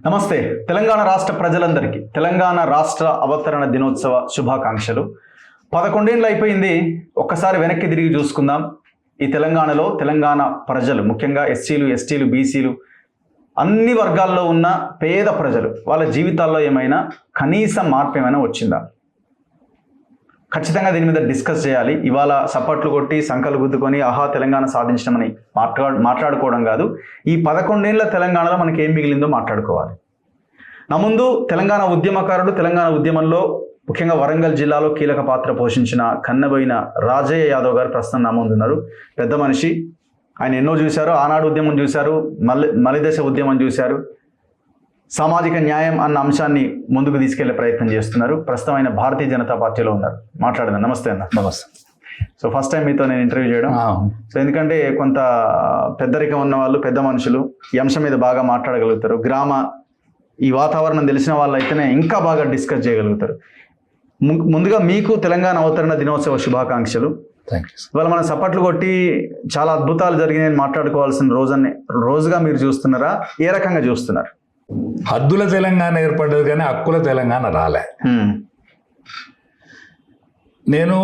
నమస్తే. తెలంగాణ రాష్ట్ర ప్రజలందరికీ తెలంగాణ రాష్ట్ర అవతరణ దినోత్సవ శుభాకాంక్షలు. 11 ఏళ్ళు అయిపోయింది. ఒక్కసారి వెనక్కి తిరిగి చూసుకుందాం. ఈ తెలంగాణలో తెలంగాణ ప్రజలు, ముఖ్యంగా ఎస్సీలు, ఎస్టీలు, బీసీలు, అన్ని వర్గాల్లో ఉన్న పేద ప్రజలు, వాళ్ళ జీవితాల్లో ఏమైనా కనీస మార్పు ఏమైనా వచ్చిందా? ఖచ్చితంగా దీని మీద డిస్కస్ చేయాలి. ఇవాళ సప్పట్లు కొట్టి సంకలు గుద్దుకొని ఆహా తెలంగాణ సాధించడమని మాట్లాడుకోవడం కాదు. ఈ 11 ఏళ్ల తెలంగాణలో మనకి ఏం మిగిలిందో మాట్లాడుకోవాలి. నా ముందు తెలంగాణ ఉద్యమకారుడు, తెలంగాణ ఉద్యమంలో ముఖ్యంగా వరంగల్ జిల్లాలో కీలక పాత్ర పోషించిన కన్నబోయిన రాజయ్య యాదవ్ గారు ప్రస్తుతం నా ముందు ఉన్నారు. పెద్ద మనిషి. ఆయన ఎన్నో చూశారు. ఆనాడు ఉద్యమం చూశారు, మలిదశ ఉద్యమం చూశారు. సామాజిక న్యాయం అన్న అంశాన్ని ముందుకు తీసుకెళ్లే ప్రయత్నం చేస్తున్నారు. ప్రస్తుతం ఆయన భారతీయ జనతా పార్టీలో ఉన్నారు. మాట్లాడదాం. నమస్తే అన్న. నమస్తే. సో ఫస్ట్ టైం మీతో నేను ఇంటర్వ్యూ చేయడం. సో ఎందుకంటే కొంత పెద్దరికం ఉన్న వాళ్ళు, పెద్ద మనుషులు ఈ అంశం మీద బాగా మాట్లాడగలుగుతారు. ఈ వాతావరణం తెలిసిన వాళ్ళు అయితేనే ఇంకా బాగా డిస్కస్ చేయగలుగుతారు. ముందుగా మీకు తెలంగాణ అవతరణ దినోత్సవ శుభాకాంక్షలు. ఇవాళ మనం సప్పట్లు కొట్టి చాలా అద్భుతాలు జరిగినాయని మాట్లాడుకోవాల్సిన రోజుగా మీరు చూస్తున్నారా? ఏ రకంగా చూస్తున్నారు? హద్దుల తెలంగాణ ఏర్పడ్డది కానీ హక్కుల తెలంగాణ రాలే. నేను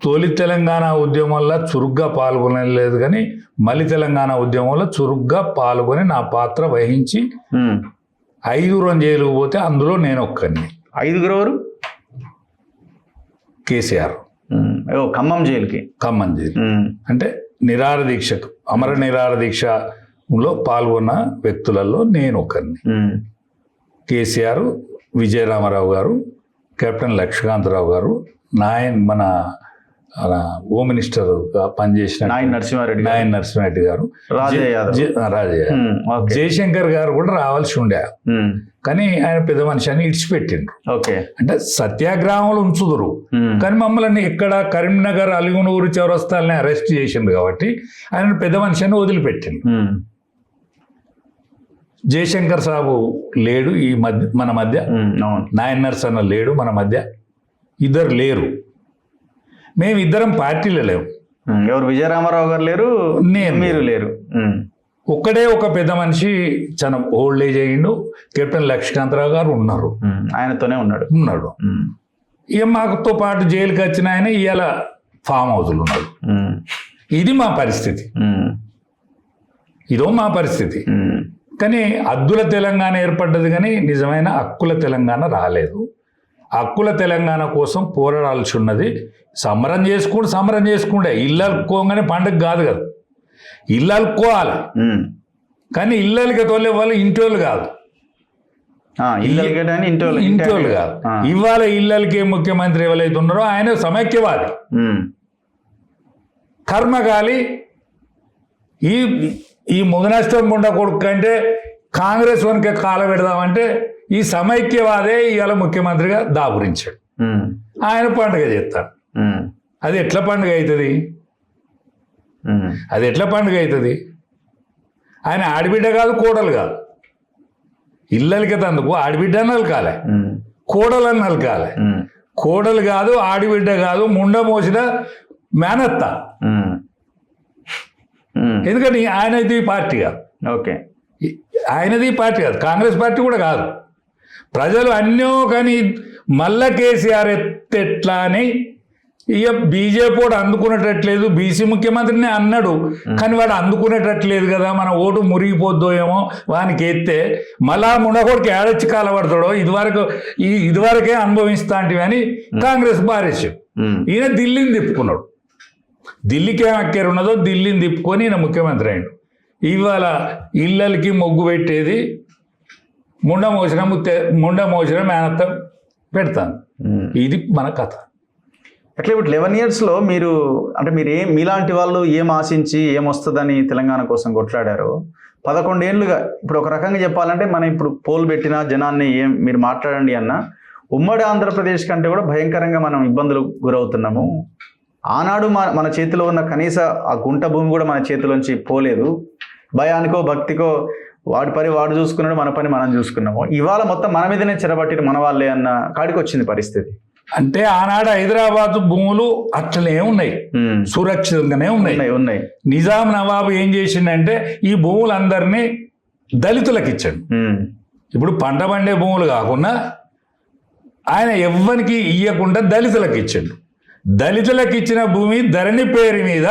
తొలి తెలంగాణ ఉద్యమంలో చురుగ్గా పాల్గొనలేదు కానీ మలి తెలంగాణ ఉద్యమంలో చురుగ్గా పాల్గొని నా పాత్ర వహించి 5 జైలుకు పోతే అందులో నేను ఒక్కరిని. 5 కేసీఆర్ ఖమ్మం జైలు అంటే నిరాహార దీక్షకు, అమర నిరాహార దీక్షలో పాల్గొన్న వ్యక్తులలో నేను ఒకరిని. కేసీఆర్, విజయరామారావు గారు, కెప్టెన్ లక్ష్మీకాంతరావు గారు, మన హోమ్ మినిస్టర్ పనిచేసిన నాయన్ నరసింహారెడ్డి గారు, రాజయ్య, జయశంకర్ గారు కూడా రావాల్సి ఉండే కానీ ఆయన పెద్ద మనిషి అని ఇడిచిపెట్టిండ్రు. అంటే సత్యాగ్రహంలో ఉంచుదురు కానీ మమ్మల్ని ఇక్కడ కరీంనగర్, అలిగునూరు చౌరస్తాలని అరెస్ట్ చేసిండు కాబట్టి ఆయన పెద్ద మనిషి అని వదిలిపెట్టిండు. జయశంకర్ సాబు లేడు ఈ మధ్య, మన మధ్య నాయన్ నరసన్న లేడు మన మధ్య. ఇద్దరు లేరు. మేమిద్దరం పార్టీలో లేవు. ఎవరు? విజయరామారావు గారు లేరు, మీరు లేరు. ఒక్కడే ఒక పెద్ద మనిషి చాలా ఓల్డ్ ఏజ్ అయ్యిండు. కెప్టెన్ లక్ష్మీకాంతరావు గారు ఉన్నారు, ఆయనతోనే ఉన్నాడు. ఇక మాతో పాటు జైలుకి వచ్చిన ఆయన ఇవాళ ఫామ్ హౌస్లు ఉన్నాడు. ఇది మా పరిస్థితి. ఇదో మా పరిస్థితి. కానీ హద్దుల తెలంగాణ ఏర్పడ్డది కానీ నిజమైన హక్కుల తెలంగాణ రాలేదు. హక్కుల తెలంగాణ కోసం పోరాడాల్సి ఉన్నది. సమరం చేసుకుంటే ఇల్లు అలుక్కోగానే పండుగ కాదు కదా. ఇల్లు అలుక్కోవాలి కానీ ఇళ్ళకి తోలే వాళ్ళు ఇంటోళ్ళు కాదు, ఇంటోళ్ళు కాదు. ఇవాళ ఇళ్ళకి ముఖ్యమంత్రి ఎవరైతే ఉన్నారో ఆయన సమైక్యవాది. కర్మకాలి ఈ ముగనష్టం గుండా కొడుకు అంటే కాంగ్రెస్ వనికి కాల పెడదామంటే ఈ సమైక్యవాదే ఇవాళ ముఖ్యమంత్రిగా దాపురించాడు. ఆయన పండుగ చేస్తాడు. అది ఎట్లా పండుగ అవుతుంది? ఆయన ఆడిబిడ్డ కాదు, కోడలు కాదు. ఇళ్ళకి తందుకు ఆడిబిడ్డ అని నలకాలే, కోడలు అని నలకాలే. కోడలు కాదు, ఆడిబిడ్డ కాదు, ముండ మోసిన మేనత్త. ఎందుకంటే ఆయనది పార్టీ కాదు. ఆయనది పార్టీ కాదు, కాంగ్రెస్ పార్టీ కూడా కాదు. ప్రజలు అన్నో కానీ మళ్ళా కేసీఆర్ ఎత్తెట్లా అని ఇక బీజేపీ వాడు అందుకునేటట్లేదు. బీసీ ముఖ్యమంత్రిని అన్నాడు కానీ వాడు అందుకునేటట్లేదు కదా, మన ఓటు మురిగిపోద్దో ఏమో వానికి ఎత్తే మళ్ళా మునగోడికి ఏడొచ్చి కాలపడతాడో ఇదివరకే అనుభవిస్తాంటివి అని కాంగ్రెస్ బారేసాడు. ఈయన ఢిల్లీని తిప్పుకున్నాడు. ఢిల్లీకి ఏం అక్కేరు ఉన్నదో ఢిల్లీని తిప్పుకొని ఈయన ముఖ్యమంత్రి అయ్యాడు. ఇవాళ ఇళ్ళకి మొగ్గు పెట్టేది ముండ మోసిన మేనత్త పెడతాను. ఇది మన కథ. అట్లా ఇప్పుడు 11 yearsలో మీరు మీలాంటి వాళ్ళు ఏం ఆశించి ఏమొస్తుందని తెలంగాణ కోసం కొట్లాడారు. 11 ఏళ్ళుగా ఇప్పుడు ఒక రకంగా చెప్పాలంటే మనం ఇప్పుడు పోల్ పెట్టిన జనాన్ని మీరు మాట్లాడండి అన్న ఉమ్మడి ఆంధ్రప్రదేశ్ కంటే కూడా భయంకరంగా మనం ఇబ్బందులు గురవుతున్నాము. ఆనాడు మన చేతిలో ఉన్న కనీస ఆ గుంట భూమి కూడా మన చేతిలోంచి పోలేదు. భయానికో భక్తికో వాడి పని వాడు చూసుకున్నాడు, మన పని మనం చూసుకున్నాము. ఇవాళ మొత్తం మన మీదనే చెరబట్టిన మన వాళ్ళే అన్న కాడికి వచ్చింది పరిస్థితి. అంటే ఆనాడు హైదరాబాద్ భూములు అట్లనే ఉన్నాయి, సురక్షితంగానే ఉన్నాయి. నిజాం నవాబు ఏం చేసిండంటే ఈ భూములందరినీ దళితులకు ఇచ్చాడు. ఇప్పుడు పంట పండే భూములు కాకుండా ఆయన ఎవ్వరికి ఇవ్వకుండా దళితులకు ఇచ్చిండు. దళితులకు ఇచ్చిన భూమి ధరణి పేరు మీద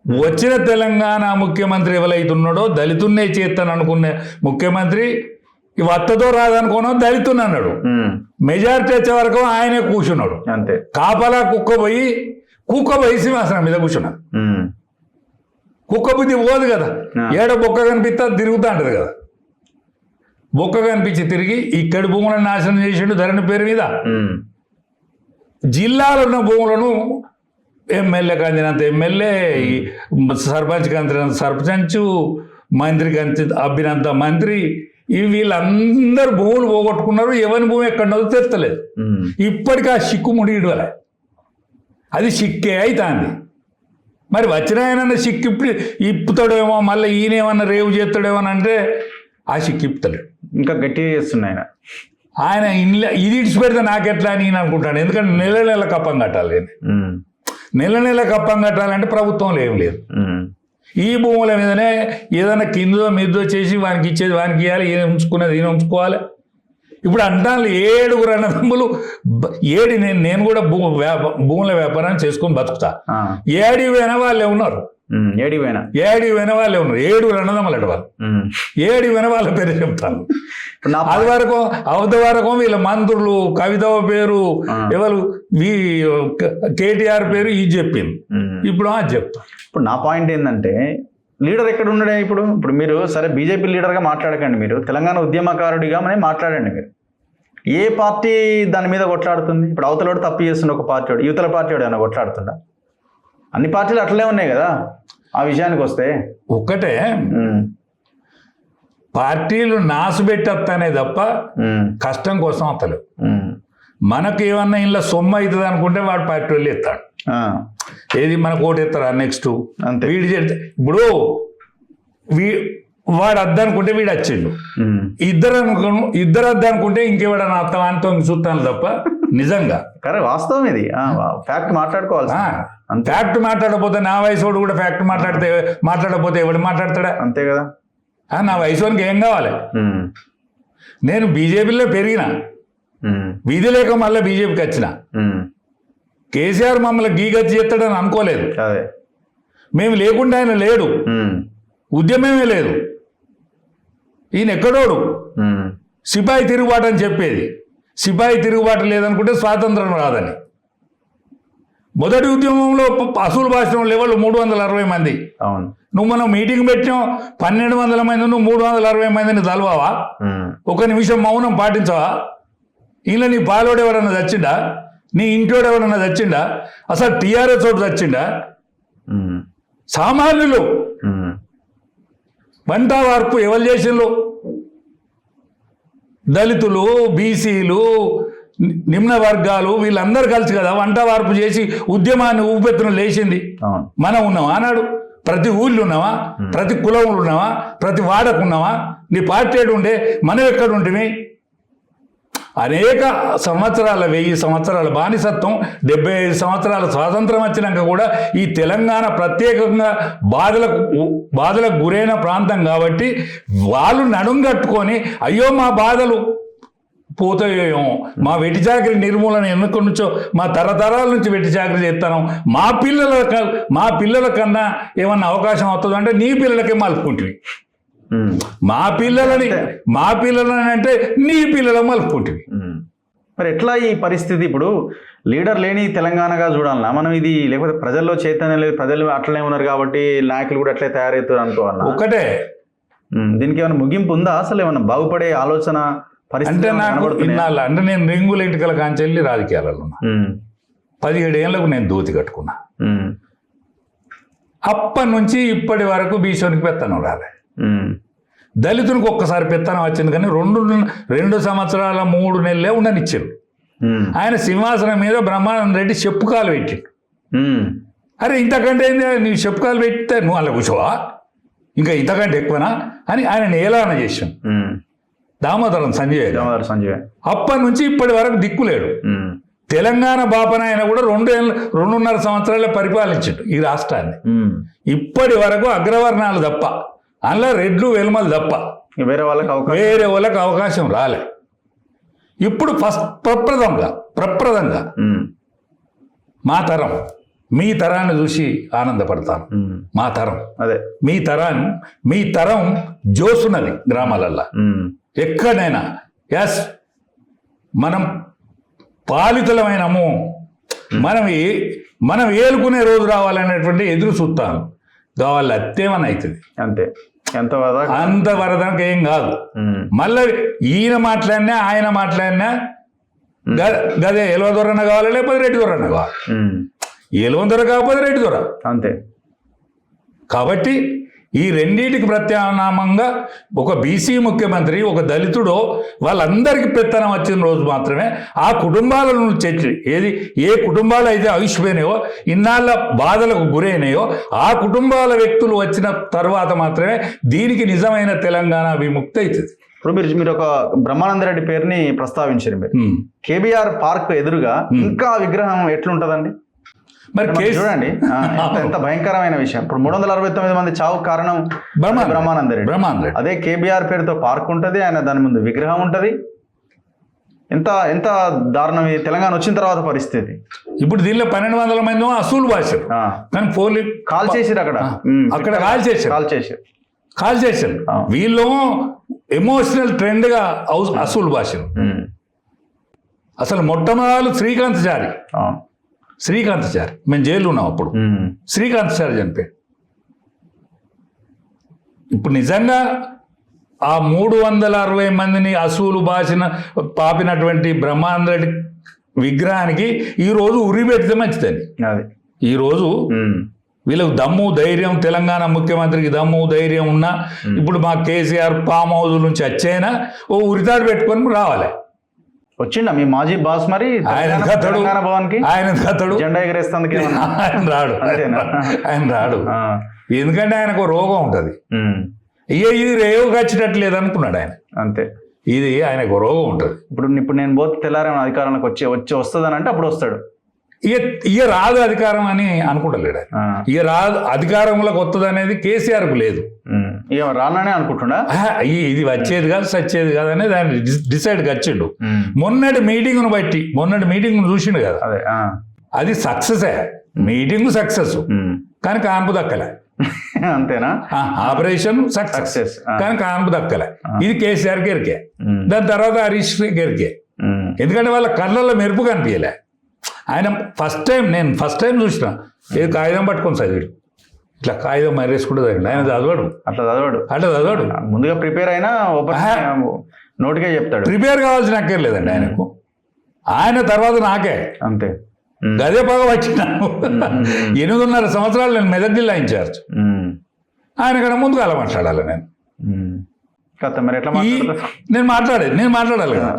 వచ్చిన తెలంగాణ ముఖ్యమంత్రి ఎవరైతున్నాడో దళితున్నే చేస్తాను అనుకునే ముఖ్యమంత్రి వత్తతో రాదనుకోనో దళితుని అన్నాడు. మెజారిటీ వచ్చే వరకు ఆయనే కూర్చున్నాడు. అంతే. కాపలా కుక్క పోయి సింహాసనం మీద కూర్చున్నాడు. కుక్క బుద్ధి పోదు కదా, ఏడ బొక్క కనిపిస్తా తిరుగుతూ ఉంటుంది కదా. బొక్క కనిపించి తిరిగి ఇక్కడి భూములను నాశనం చేసిండు ధరణి పేరు మీద. జిల్లాలో ఉన్న భూములను ఎమ్మెల్యేకి అందినంత ఎమ్మెల్యే, సర్పంచ్కి అందినంత సర్పంచ్, మంత్రికి అబ్బినంత మంత్రి, వీళ్ళందరూ భూములు పోగొట్టుకున్నారు. ఎవరి భూమి ఎక్కడో తెస్తలేదు. ఇప్పటికీ ఆ సిక్కు ముడియడలే, అది సిక్కే అవుతుంది. మరి వచ్చిన ఆయన సిక్కు ఇప్పుతాడేమో, మళ్ళీ ఈయనేమన్నా రేవు చేస్తాడేమో అంటే ఆ సిక్కు ఇప్పుతాడు. ఇంకా గట్టిగా చేస్తున్నాయి ఆయన ఇంట్లో ఇది ఇడిచిపెడితే నాకెట్లా అని నేను అనుకుంటాను. ఎందుకంటే నెల నెల కప్పం కట్టాలి. నెల నెల కప్పం కట్టాలంటే ప్రభుత్వంలో ఏం లేదు. ఈ భూముల మీదనే ఏదైనా కిందో మీదో చేసి వానికి ఇచ్చేది వానికి ఇవ్వాలి, ఈయన ఉంచుకునేది ఈయన ఉంచుకోవాలి. ఇప్పుడు అంటాను 7 అన్నదమ్ములు, నేను కూడా భూముల వ్యాపారం చేసుకొని బతుకుతా. 7 వాళ్ళే ఉన్నారు. 7 వాళ్ళే ఉన్నారు. 7 అన్నదమ్ములు అటు వాళ్ళు. 7 వాళ్ళ పేరు చెప్తాను. అది వరకు అవత వరకు వీళ్ళ మంత్రులు, కవిత పేరు ఎవరు, కేటీఆర్ పేరు ఇది చెప్పింది. ఇప్పుడు అది చెప్తా. ఇప్పుడు నా పాయింట్ ఏంటంటే, లీడర్ ఎక్కడ ఉన్నాడే? ఇప్పుడు మీరు సరే బీజేపీ లీడర్గా మాట్లాడకండి, మీరు తెలంగాణ ఉద్యమకారుడిగా మనం మాట్లాడండి. మీరు ఏ పార్టీ దాని మీద కొట్లాడుతుంది? ఇప్పుడు అవతలోడు తప్పు చేస్తున్న ఒక పార్టీ వాడు, యువతల పార్టీ వాడు ఏమైనా కొట్లాడుతుందా? అన్ని పార్టీలు అట్లే ఉన్నాయి కదా. ఆ విషయానికి వస్తే ఒక్కటే, పార్టీలు నాసుబెట్టనే తప్ప కష్టం కోసం అతలేదు. మనకు ఏమన్నా ఇలా సొమ్ము అవుతుంది అనుకుంటే వాడు పార్టీ వాళ్ళు ఎత్తాడు. ఏది మనకు ఓటు ఎత్తారా నెక్స్ట్ వీడి చేస్తే, ఇప్పుడు వాడు అద్దనుకుంటే వీడు వచ్చిండు, ఇద్దరు అద్దనుకుంటే ఇంకెవడన్నా అత్తమానితో చూస్తాను తప్ప నిజంగా వాస్తవం ఇది. ఫ్యాక్ట్ మాట్లాడుకోవాలి. ఫ్యాక్ట్ మాట్లాడకపోతే నా వయసు కూడా ఫ్యాక్ట్ మాట్లాడకపోతే ఎవడు మాట్లాడతాడా? అంతే కదా. నా వయసుకి ఏం కావాలి? నేను బీజేపీలో పెరిగిన, విధి లేక మళ్ళీ బీజేపీకి వచ్చిన. కేసీఆర్ మమ్మల్ని గీగచ్చి చేస్తాడని అనుకోలేదు. మేము లేకుండా ఆయన లేడు, ఉద్యమమే లేదు. ఈయన ఎక్కడోడు సిపాయి తిరుగుబాటు అని చెప్పేది. సిపాయి తిరుగుబాటు లేదనుకుంటే స్వాతంత్రం రాదని. మొదటి ఉద్యమంలో అసూలు భాషలో లెవెల్ 360 మంది. అవును. నువ్వు మనం మీటింగ్ పెట్టాం 1200 మంది, నువ్వు 360 మందిని తలవావా? ఒక నిమిషం మౌనం పాటించవా? ఇలా నీ పాలోడు ఎవరన్నా చచ్చిండా? నీ ఇంటోడు ఎవరన్నా చచ్చిండా? అసలు టీఆర్ఎస్ తోటి చచ్చిండా? సామాన్యులు వంట వార్పు ఎవరు చేసిండ్రు? దళితులు, బీసీలు, నిమ్న వర్గాలు వీళ్ళందరూ కలిసి కదా వంట వార్పు చేసి ఉద్యమాన్ని ఊపెత్తున లేచింది. మనం ఉన్నావా నాడు? ప్రతి ఊళ్ళో ఉన్నావా? ప్రతి కులంలో ఉన్నావా? ప్రతి వాడకు ఉన్నావా? నీ పార్టీ ఏడు ఉండే, మనం ఎక్కడ ఉంటే? అనేక సంవత్సరాల 1000 సంవత్సరాల బానిసత్వం, 75 సంవత్సరాల స్వాతంత్రం వచ్చినాక కూడా ఈ తెలంగాణ ప్రత్యేకంగా బాధలకు గురైన ప్రాంతం కాబట్టి వాళ్ళు నడుం కట్టుకొని అయ్యో మా బాధలు పోతాయేమో, మా వెట్టి చాకరీ నిర్మూలన ఎన్నిక నుంచో మా తరతరాల నుంచి వెట్టి చాకరీ చేస్తాను, మా పిల్లల కన్నా ఏమన్నా అవకాశం అవుతుంది అంటే నీ పిల్లలకే మలుపుకుంటుంది. మా పిల్లలని అంటే నీ పిల్లలు మలుపుకుంటుంది. మరి ఎట్లా ఈ పరిస్థితి? ఇప్పుడు లీడర్ లేని తెలంగాణగా చూడాలన్నా మనం ఇది, లేకపోతే ప్రజల్లో చైతన్యం లేదు, ప్రజలు అట్లనే ఉన్నారు కాబట్టి నాయకులు కూడా అట్లే తయారవుతారు అనుకోవాలన్నా? ఒకటే. దీనికి ఏమైనా ముగింపు ఉందా? అసలు ఏమన్నా బాగుపడే ఆలోచన అంటే నాకు ఇన్నాళ్ళ అంటే నేను రింగుల ఇంటికల కాంచెల్లి రాజకీయాలలో ఉన్నా. 17 ఏళ్ళకు నేను దోతి కట్టుకున్నా. అప్పటి నుంచి ఇప్పటి వరకు భీషణికి పెత్తనం రాలే. దళితునికి ఒక్కసారి పెత్తనం వచ్చింది కానీ 2 సంవత్సరాల 3 నెలలే ఉండనిచ్చారు. ఆయన సింహాసనం మీద బ్రహ్మానంద రెడ్డి చెప్పుకాలు పెట్టిండు. అరే ఇంతకంటే ఏంది, నీ చెప్పుకాలు పెట్టితే నువ్వు అలా కూర్చోవా, ఇంకా ఇంతకంటే ఎక్కువనా అని ఆయన ఏలాన చేశాం. దామోదరం సంజయ్ అప్పటి నుంచి ఇప్పటి వరకు దిక్కులేడు. తెలంగాణ బాపన ఆయన కూడా 2.5 సంవత్సరాలే పరిపాలించాడు ఈ రాష్ట్రాన్ని. ఇప్పటి వరకు అగ్రవర్ణాలు తప్ప, అందులో రెడ్లు వెలుమలు తప్ప వేరే వాళ్ళకి అవకాశం వేరే వాళ్ళకి అవకాశం రాలే. ఇప్పుడు ప్రప్రదంగా మా తరం మీ తరాన్ని చూసి ఆనందపడతాను. మా తరం అదే మీ తరం జోసున్నది గ్రామాలల్లో ఎక్కడైనా. ఎస్, మనం పాలితులమైనము, మనం ఏలుకునే రోజు రావాలనేటువంటి ఎదురు చూస్తాను. కావాలి అత్తేమని అవుతుంది అంతే, అంత వరదానికి ఏం కాదు. మళ్ళీ ఈయన మాట్లాడినా ఆయన మాట్లాడినా గదే ఎలవ దొరన్న కావాలి, లేకపోతే రెడ్డి దొరన్న కావాలి. ఎలవ దొర కాకపోతే రెడ్డి దొర అంతే. కాబట్టి ఈ రెండింటికి ప్రత్యామ్నామంగా ఒక బీసీ ముఖ్యమంత్రి, ఒక దళితుడో వాళ్ళందరికీ పెత్తనం వచ్చిన రోజు మాత్రమే ఆ కుటుంబాల నుంచి ఏ కుటుంబాలు అయితే అవిష్పోయినాయో, ఇన్నాళ్ళ బాధలకు గురైనాయో ఆ కుటుంబాల వ్యక్తులు వచ్చిన తర్వాత మాత్రమే దీనికి నిజమైన తెలంగాణ విముక్తి అవుతుంది. ఇప్పుడు మీరు ఒక బ్రహ్మానందరెడ్డి పేరుని ప్రస్తావించారు. మీరు కేబీఆర్ పార్క్ ఎదురుగా ఇంకా విగ్రహం ఎట్లుంటదండి? మరి చూడండి ఎంత భయంకరమైన విషయం. ఇప్పుడు 369 మంది చావుకు కారణం బ్రహ్మానందరెడ్డి. అదే కేబీఆర్ పేరుతో పార్క్ ఉంటది, ఆయన దాని ముందు విగ్రహం ఉంటది. ఎంత దారుణం ఈ తెలంగాణ వచ్చిన తర్వాత పరిస్థితి. ఇప్పుడు దీనిలో 1200 మంది అసూలు భాషలు, కానీ పోలీసు కాల్ చేసిరు అక్కడ కాల్ చేశారు. వీళ్ళు ఎమోషనల్ ట్రెండ్ గా అసూలు భాషలు. అసలు మొట్టమొదలు శ్రీకాంత్ చారి మేము జైలు ఉన్నాం అప్పుడు. శ్రీకాంత్ చారి చనిపోయాడు. ఇప్పుడు నిజంగా ఆ 360 మందిని అసూలు పాపినటువంటి బ్రహ్మానందరెడ్డి విగ్రహానికి ఈరోజు ఉరి పెడితే మంచిదని. ఈరోజు వీళ్ళకి దమ్ము ధైర్యం, తెలంగాణ ముఖ్యమంత్రికి దమ్ము ధైర్యం ఉన్నా ఇప్పుడు మా కేసీఆర్ ఫామ్ హౌస్ నుంచి వచ్చైనా ఓ ఉరితాడు పెట్టుకొని రావాలి. వచ్చిండ మీ మాజీ బాస్ మరి ఆయన కథడు జెండా ఎగరేస్తానికి ఆయన రాడు. ఎందుకంటే ఆయనకు రోగం ఉంటది. ఇది రేవు గచ్చినట్లేదు అనుకున్నాడు ఆయన. అంతే, ఇది ఆయనకు రోగం ఉంటది. ఇప్పుడు నేను పోతే తెల్లారేమో అధికారంలోకి వస్తుందని అంటే అప్పుడు వస్తాడు. ఇక రాదు అధికారం అని అనుకుంటలేడు. ఇక రాదు అధికారంలోకి వస్తుంది అనేది కేసీఆర్కు లేదు. ఇక రాననే అనుకుంటున్నా. ఇది వచ్చేది కాదు, సచ్చేది కాదు అనేది ఆయన డిసైడ్ వచ్చిండు. మొన్నటి మీటింగ్ను చూసిండు కదా, అది సక్సెసే. మీటింగ్ సక్సెస్, కానీ కాన్పు దక్కలే. అంతేనా? ఆపరేషన్ సక్సెస్ కానీ కాన్పు దక్కలే. ఇది కేసీఆర్ గెరికే, దాని తర్వాత హరీష్ గెరికే. ఎందుకంటే వాళ్ళ కళ్ళల్లో మెరుపు కనిపించలే. ఆయన నేను ఫస్ట్ టైం చూసిన ఏది కాగితం పట్టుకొని చదివాడు. ఇట్లా కాగితం మరేసుకుంటే చదివాడు. ఆయన అట్లా చదవడు. ముందుగా ప్రిపేర్ అయినా నోటికే చెప్తాడు. ప్రిపేర్ కావాల్సిన అక్కర్లేదండి ఆయనకు. ఆయన తర్వాత నాకే అంతే గదే బాగా వచ్చినాను. 8.5 సంవత్సరాలు నేను మెదక్ జిల్లా ఇన్ఛార్జ్. ఆయన కన్నా ముందు కాలం మాట్లాడాలి నేను. నేను మాట్లాడాలి కదా.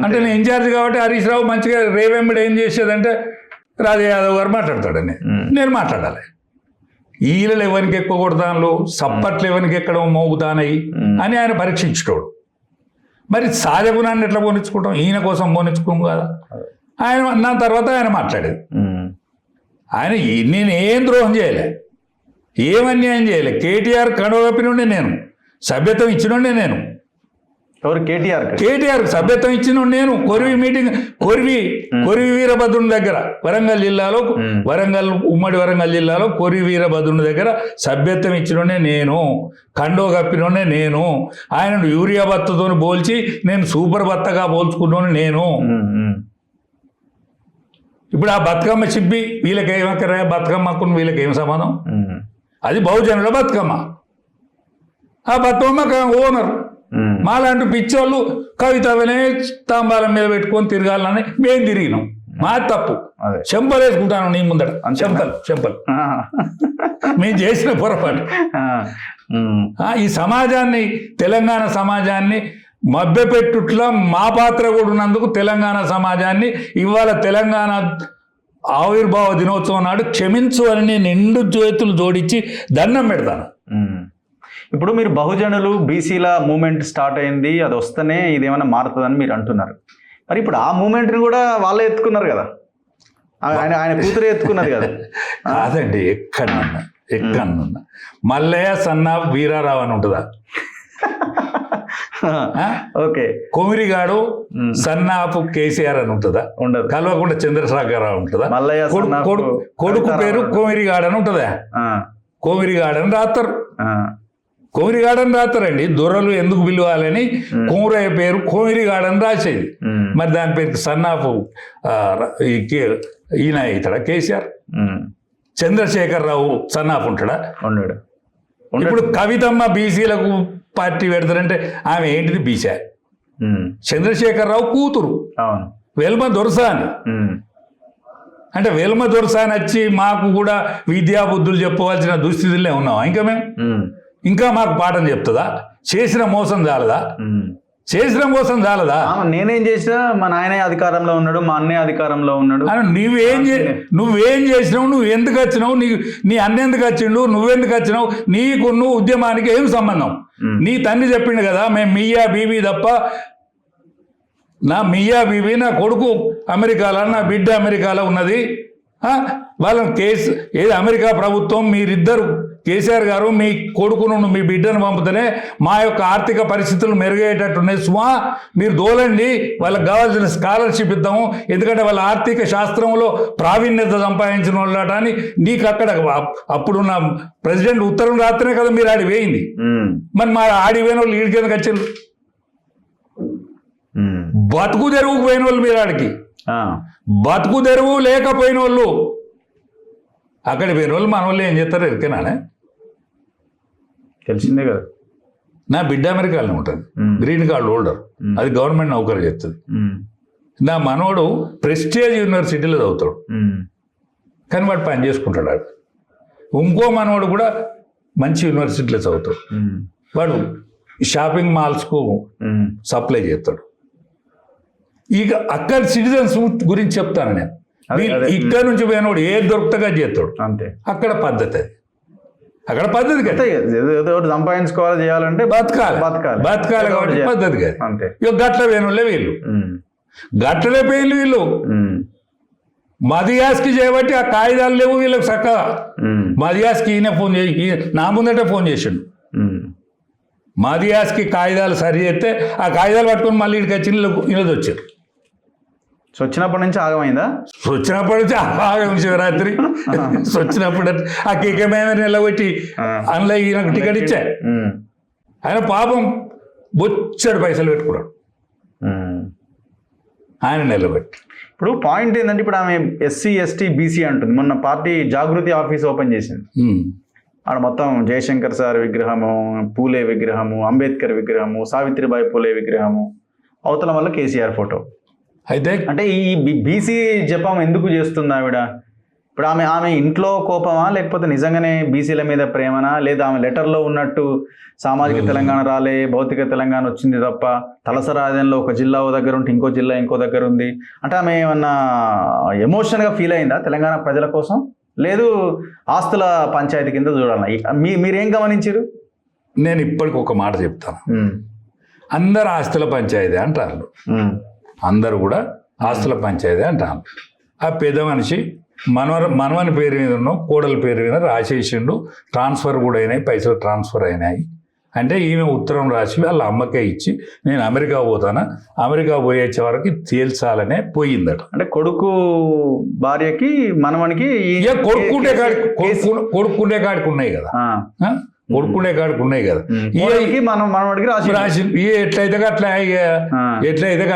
అంటే నేను ఇన్ఛార్జ్ కాబట్టి హరీష్ రావు మంచిగా రేవెంబడి ఏం చేసేదంటే రాజా యాదవ్ గారు మాట్లాడతాడని నేను మాట్లాడాలి. ఈలలు ఎవరికి ఎక్కువ కొడతాను, సప్పట్లు ఎవరికి ఎక్కడ మోగుతానయి అని ఆయన పరీక్షించుకోడు. మరి సహజ గుణాన్ని ఎట్లా పోనిచ్చుకుంటాం? ఈయన కోసం పోనిచ్చుకోం కదా. ఆయన నా తర్వాత ఆయన మాట్లాడేది. ఆయన నేను ఏం ద్రోహం చేయలే, ఏం అన్యాయం చేయలే. కేటీఆర్ కడవపినుండే నేను, సభ్యత్వం ఇచ్చినోండే నేను. ఎవరు? కేటీఆర్ సభ్యత్వం ఇచ్చిన నేను. కొరివి వీరభద్రుని దగ్గర ఉమ్మడి వరంగల్ జిల్లాలో కొరివి వీరభద్రుని దగ్గర సభ్యత్వం ఇచ్చినోడే నేను, కండో కప్పినోడే నేను. ఆయనను యూరియా భత్తతో పోల్చి నేను సూపర్ భత్తగా పోల్చుకున్నాను నేను. ఇప్పుడు ఆ బతుకమ్మ చిప్పి వీళ్ళకేమక్కరా? బతుకమ్మకు వీళ్ళకేం సంబంధం? అది బహుజనుల బతుకమ్మ. ఆ బతుకమ్మ ఓనర్. మాలాంటి పిచ్చోళ్ళు కవితవనే తాంబాలం మీద పెట్టుకొని తిరగాలని మేము తిరిగినాం. మా తప్పు. చెంపలు వేసుకుంటాను నీ ముందట. చెంపలు మేము చేసిన పొరపాటు. ఈ సమాజాన్ని, తెలంగాణ సమాజాన్ని మభ్యపెట్టుట్లా మా పాత్ర కూడా ఉన్నందుకు తెలంగాణ సమాజాన్ని ఇవాళ తెలంగాణ ఆవిర్భావ దినోత్సవం నాడు క్షమించు అని నేను 2 చేతులు జోడించి దండం పెడతాను. ఇప్పుడు మీరు బహుజనులు బీసీల మూమెంట్ స్టార్ట్ అయింది, అది వస్తేనే ఇదేమైనా మారుతుందని మీరు అంటున్నారు. మరి ఇప్పుడు ఆ మూమెంట్ని కూడా వాళ్ళే ఎత్తుకున్నారు కదా, ఆయన కూతురే ఎత్తుకున్నది కదా. కాదండి, ఎక్కడన్నా మల్లయ్య సన్న వీరారావు అని ఉంటుందా? ఓకే. కొమిరిగాడు సన్నాపు కేసీఆర్ అని ఉంటుందా? ఉండదు. కల్వకుంట్ల చంద్రశేఖరరావు ఉంటుందా? మల్లయ్య కొడుకు పేరు కోమిరిగాడు అని ఉంటుందా? కోమిరిగాడు అని రాస్తారు. కోమిరిగాడు అని రాస్తారండి. దొరలు ఎందుకు పిలవాలని కోమరయ్య పేరు కోమిరిగాడు అని రాసేది. మరి దాని పేరు సన్నాపు ఈయన అవుతాడా కేసీఆర్? చంద్రశేఖరరావు సన్నాపు ఉంటాడా? ఉన్నాడు. ఇప్పుడు కవితమ్మ బీసీలకు పార్టీ పెడతారంటే ఆమె ఏంటిది? బీసీ. చంద్రశేఖరరావు కూతురు వెల్మ దొరసాని. అంటే వెల్మ దొరసాని వచ్చి మాకు కూడా విద్యా బుద్ధులు చెప్పవలసిన దుస్థితులే ఉన్నాం. ఇంకా మేము ఇంకా మాకు పాఠం చెప్తుందా? చేసిన మోసం చాలదా? చేసిన మోసం చాలదా? నేనేం చేసినా మా నాయనే అధికారంలో ఉన్నాడు, మా అన్నయ్య అధికారంలో ఉన్నాడు. నువ్వేం చేసినావు? నువ్వు ఎందుకు వచ్చినావు? నీ అన్న ఎందుకు వచ్చిండు? నువ్వెందుకు వచ్చినావు? నీకు నువ్వు ఉద్యమానికి ఏం సంబంధం? నీ తండ్రి చెప్పిండు కదా, మేము మియా బీబీ తప్ప, నా మియా బీబీ నా కొడుకు అమెరికాలో, నా బిడ్డ అమెరికాలో ఉన్నది. వాళ్ళని కేసు ఏది అమెరికా ప్రభుత్వం మీరిద్దరు కేసీఆర్ గారు మీ కొడుకును మీ బిడ్డను పంపుతూనే మా యొక్క ఆర్థిక పరిస్థితులు మెరుగయ్యేటట్టున్నాయి సుమా, మీరు దోలండి, వాళ్ళకి కావాల్సిన స్కాలర్షిప్ ఇద్దాము, ఎందుకంటే వాళ్ళ ఆర్థిక శాస్త్రంలో ప్రావీణ్యత సంపాదించిన వాళ్ళట అని నీకు అక్కడ అప్పుడున్న ప్రెసిడెంట్ ఉత్తరం రాత్రనే కదా మీరు ఆడి వేయింది. మరి మా ఆడి పోయిన వాళ్ళు ఈడికి ఎందుకు వచ్చారు? బతుకు తెరువుకు పోయిన వాళ్ళు మీరు ఆడికి, బతుకు తెరువు లేకపోయిన వాళ్ళు అక్కడి పోయిన వాళ్ళు మన వాళ్ళు ఏం చేస్తారు ఎరికేనానే? తెలిసిందే కదా. నా బిడ్డ అమెరికాలో ఉంటుంది, గ్రీన్ కార్డ్ హోల్డర్, అది గవర్నమెంట్ నౌకరు చేస్తుంది. నా మనోడు ప్రెస్టేజ్ యూనివర్సిటీలో చదువుతాడు, కానీ వాడు పని చేసుకుంటాడు. వాడు ఇంకో మనోడు కూడా మంచి యూనివర్సిటీలో చదువుతాడు, వాడు షాపింగ్ మాల్స్కు సప్లై చేస్తాడు. ఇక అక్కడ సిటిజన్స్ గురించి చెప్తాను నేను. ఇక్కడ నుంచి పోయినోడు ఏది దొరుకుతాగా చేస్తాడు అంతే. అక్కడ పద్ధతి అది, అక్కడ పద్ధతి కదా. సంపాదించుకోవాలి, చేయాలంటే బతకాలి కాబట్టి పద్ధతి కాదు అంతే. ఇక గట్ల పోయినోళ్ళే వీళ్ళు, గట్లే పోయిన వీళ్ళు మదియాస్కి చేయబట్టి ఆ కాగితాలు లేవు వీళ్ళకి చక్కగా. మదియాస్కి ఈయన ఫోన్ చేసి నా ముందటే ఫోన్ చేసిండు. మదియాస్కి కాగితాలు సరి చేస్తే ఆ కాగితాలు పట్టుకొని మళ్ళీ ఇక్కడికి వచ్చి ఈరోజు వచ్చారు. వచ్చినప్పటి నుంచి ఆగమైందా? వచ్చినప్పటి నుంచి ఆగం. శివరాత్రి వచ్చినప్పుడు ఆ కేకమైన నిలబెట్టి అందులో ఈయనకు టికెట్ ఇచ్చా. ఆయన పాపం బొచ్చడు పైసలు పెట్టుకున్నాడు ఆయన నిలబెట్టి. ఇప్పుడు పాయింట్ ఏంటంటే, ఇప్పుడు ఆమె ఎస్సీ ఎస్టీ బీసీ అంటుంది. మొన్న పార్టీ జాగృతి ఆఫీస్ ఓపెన్ చేసింది. ఆడ మొత్తం జయశంకర్ సార్ విగ్రహము, పూలే విగ్రహము, అంబేద్కర్ విగ్రహము, సావిత్రిబాయి పూలే విగ్రహము, అవతల వల్ల కేసీఆర్ ఫోటో. అయితే అంటే ఈ బీసీ జపం ఎందుకు చేస్తుంది ఆవిడ? ఇప్పుడు ఆమె ఇంట్లో కోపమా, లేకపోతే నిజంగానే బీసీల మీద ప్రేమనా, లేదా ఆమె లెటర్లో ఉన్నట్టు సామాజిక తెలంగాణ రాలే, భౌతిక తెలంగాణ వచ్చింది తప్ప తలసరాజంలో ఒక జిల్లా ఓ దగ్గర ఉంటే ఇంకో జిల్లా ఇంకో దగ్గర ఉంది అంటే ఆమె ఏమన్నా ఎమోషనల్గా ఫీల్ అయిందా తెలంగాణ ప్రజల కోసం? లేదు ఆస్తుల పంచాయతీ కింద చూడాలి. మీరేం గమనించారు? నేను ఇప్పటికి ఒక మాట చెప్తాను. అందరు ఆస్తుల పంచాయతీ అంటారు, అందరూ కూడా ఆస్తుల పంచాయతీ అంటారు. ఆ పెద్ద మనిషి మనవని పేరు మీద ఉన్న కోడల పేరు మీద రాసేసిండు, ట్రాన్స్ఫర్ కూడా అయినాయి, పైసలు ట్రాన్స్ఫర్ అయినాయి. అంటే ఈమె ఉత్తరం రాసి వాళ్ళ అమ్మకే ఇచ్చి నేను అమెరికా పోతానా, అమెరికా పోయేచ్చే వరకు తేల్చాలనే పోయిందట. అంటే కొడుకు భార్యకి మనవనికి కొడుకుండే కాడికి ఉన్నాయి కదా, కొడుకుండే కాడికి ఉన్నాయి కదా. మనవాడికి రాసి ఎట్లయితే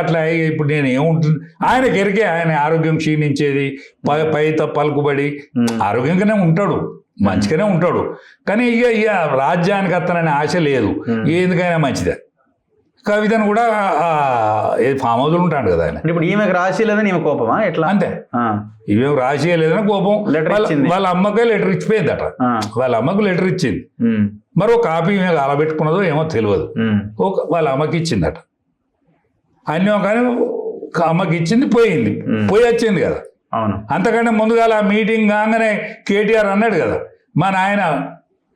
అట్లా ఇప్పుడు నేను ఏముంటుంది ఆయనకి ఎరికే, ఆయన ఆరోగ్యం క్షీణించేది, పైత పలుకుబడి ఆరోగ్యంగానే ఉంటాడు, మంచిగానే ఉంటాడు, కానీ ఇక రాజ్యానికి అత్తననే ఆశ లేదు. ఎందుకైనా మంచిదే. కవితను కూడా ఫామ్ హౌస్లో ఉంటాడు కదా ఆయన. ఇప్పుడు ఈమెకు రాసి లేదని ఈమె కోపమా ఎట్లా? అంతే, ఈమె రాసి లేదని కోపం. వాళ్ళ అమ్మకే లెటర్ ఇచ్చిపోయిందట, వాళ్ళ అమ్మకు లెటర్ ఇచ్చింది. మరి ఒక కాపీ ఈమె అలా పెట్టుకున్నదో ఏమో తెలియదు, వాళ్ళ అమ్మకి ఇచ్చిందట. అన్నీ కానీ అమ్మకి ఇచ్చింది, పోయి వచ్చింది కదా. అవును. అంతకంటే ముందుగా ఆ మీటింగ్ కాగానే కేటీఆర్ అన్నాడు కదా, మా నాయన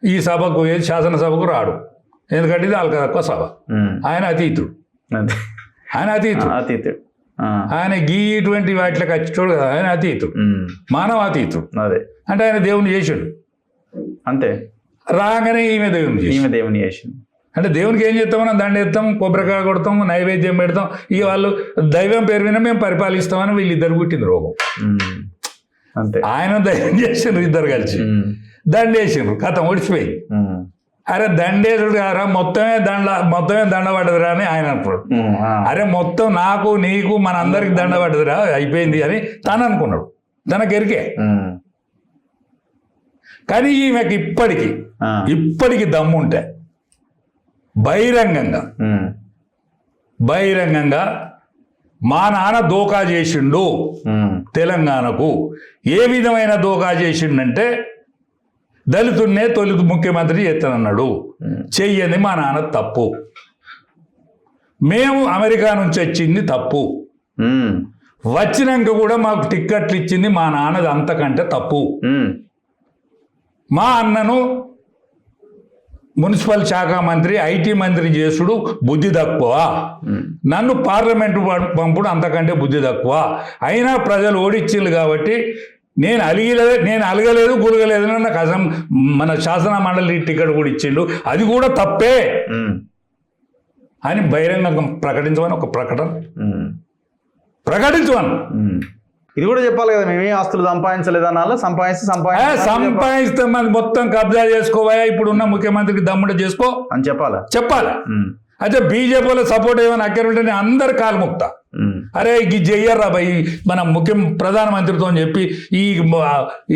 ఈ సభకు శాసనసభకు రాడు, ఎందుకంటే ఇది వాళ్ళకి తక్కువ సభ, ఆయన అతీతుడు, ఆయన ఇటువంటి వాటికి వచ్చాడు కదా, ఆయన అతీతుడు, మానవ అతీతుడు. అదే అంటే ఆయన దేవుని చేసాడు అంతే. రాగానే ఈమె దేవుని చేసింది. అంటే దేవునికి ఏం చేస్తామన్నా దండ ఎత్తాం, కొబ్బరికాయ కొడతాం, నైవేద్యం పెడతాం. ఇక వాళ్ళు దైవం పేరు విన మేము పరిపాలిస్తామని వీళ్ళిద్దరు పుట్టింది రోగం. అంతే. ఆయన దైవం చేసిండ్రు ఇద్దరు కలిసి, దండ వేసిండ్రు, కథ ఓడిచిపోయింది. అరే దండేసుడు గారా మొత్తమే దండ పడ్డదిరా అని ఆయన అంటున్నాడు. అరే మొత్తం నాకు నీకు మన అందరికి దండ పడ్డదిరా అయిపోయింది అని తను అనుకున్నాడు, తనకు ఎరికే. కానీ ఈమెకి ఇప్పటికి దమ్ముంటే బహిరంగంగా మా నాన్న దోకా చేసిండు తెలంగాణకు. ఏ విధమైన దోకా చేసిండంటే దళితున్నే తొలి ముఖ్యమంత్రి చేస్తానన్నాడు. చెయ్యని మా నాన్న తప్పు. మేము అమెరికా నుంచి వచ్చింది తప్పు. వచ్చినాక కూడా మాకు టిక్కెట్లు ఇచ్చింది మా నాన్నది అంతకంటే తప్పు. మా అన్నను మున్సిపల్ శాఖ మంత్రి, ఐటీ మంత్రి చేసుడు బుద్ధి తక్కువ. నన్ను పార్లమెంటు పంపుడు అంతకంటే బుద్ధి తక్కువ. అయినా ప్రజలు ఓడిచ్చిళ్ళు కాబట్టి నేను అలగలేదు గులగలేదు నాకు మన శాసన మండలి టికెట్ కూడా ఇచ్చిండు, అది కూడా తప్పే అని బహిరంగంగా ప్రకటించమని ఒక ప్రకటించమని. ఇది కూడా చెప్పాలి కదా, మేమే ఆస్తులు సంపాదించలేదన్నా సంపాదిస్తే మరి మొత్తం కబ్జా చేసుకోవాయా, ఇప్పుడున్న ముఖ్యమంత్రికి దమ్ముడ చేసుకో అని చెప్పాలి. అయితే బీజేపీలో సపోర్ట్ ఏమైనా అక్కడ ఉంటే నేను అందరు కాలుముక్తా. అరే ఇది చెయ్యర్రా భయ్ మన ప్రధానమంత్రితో అని చెప్పి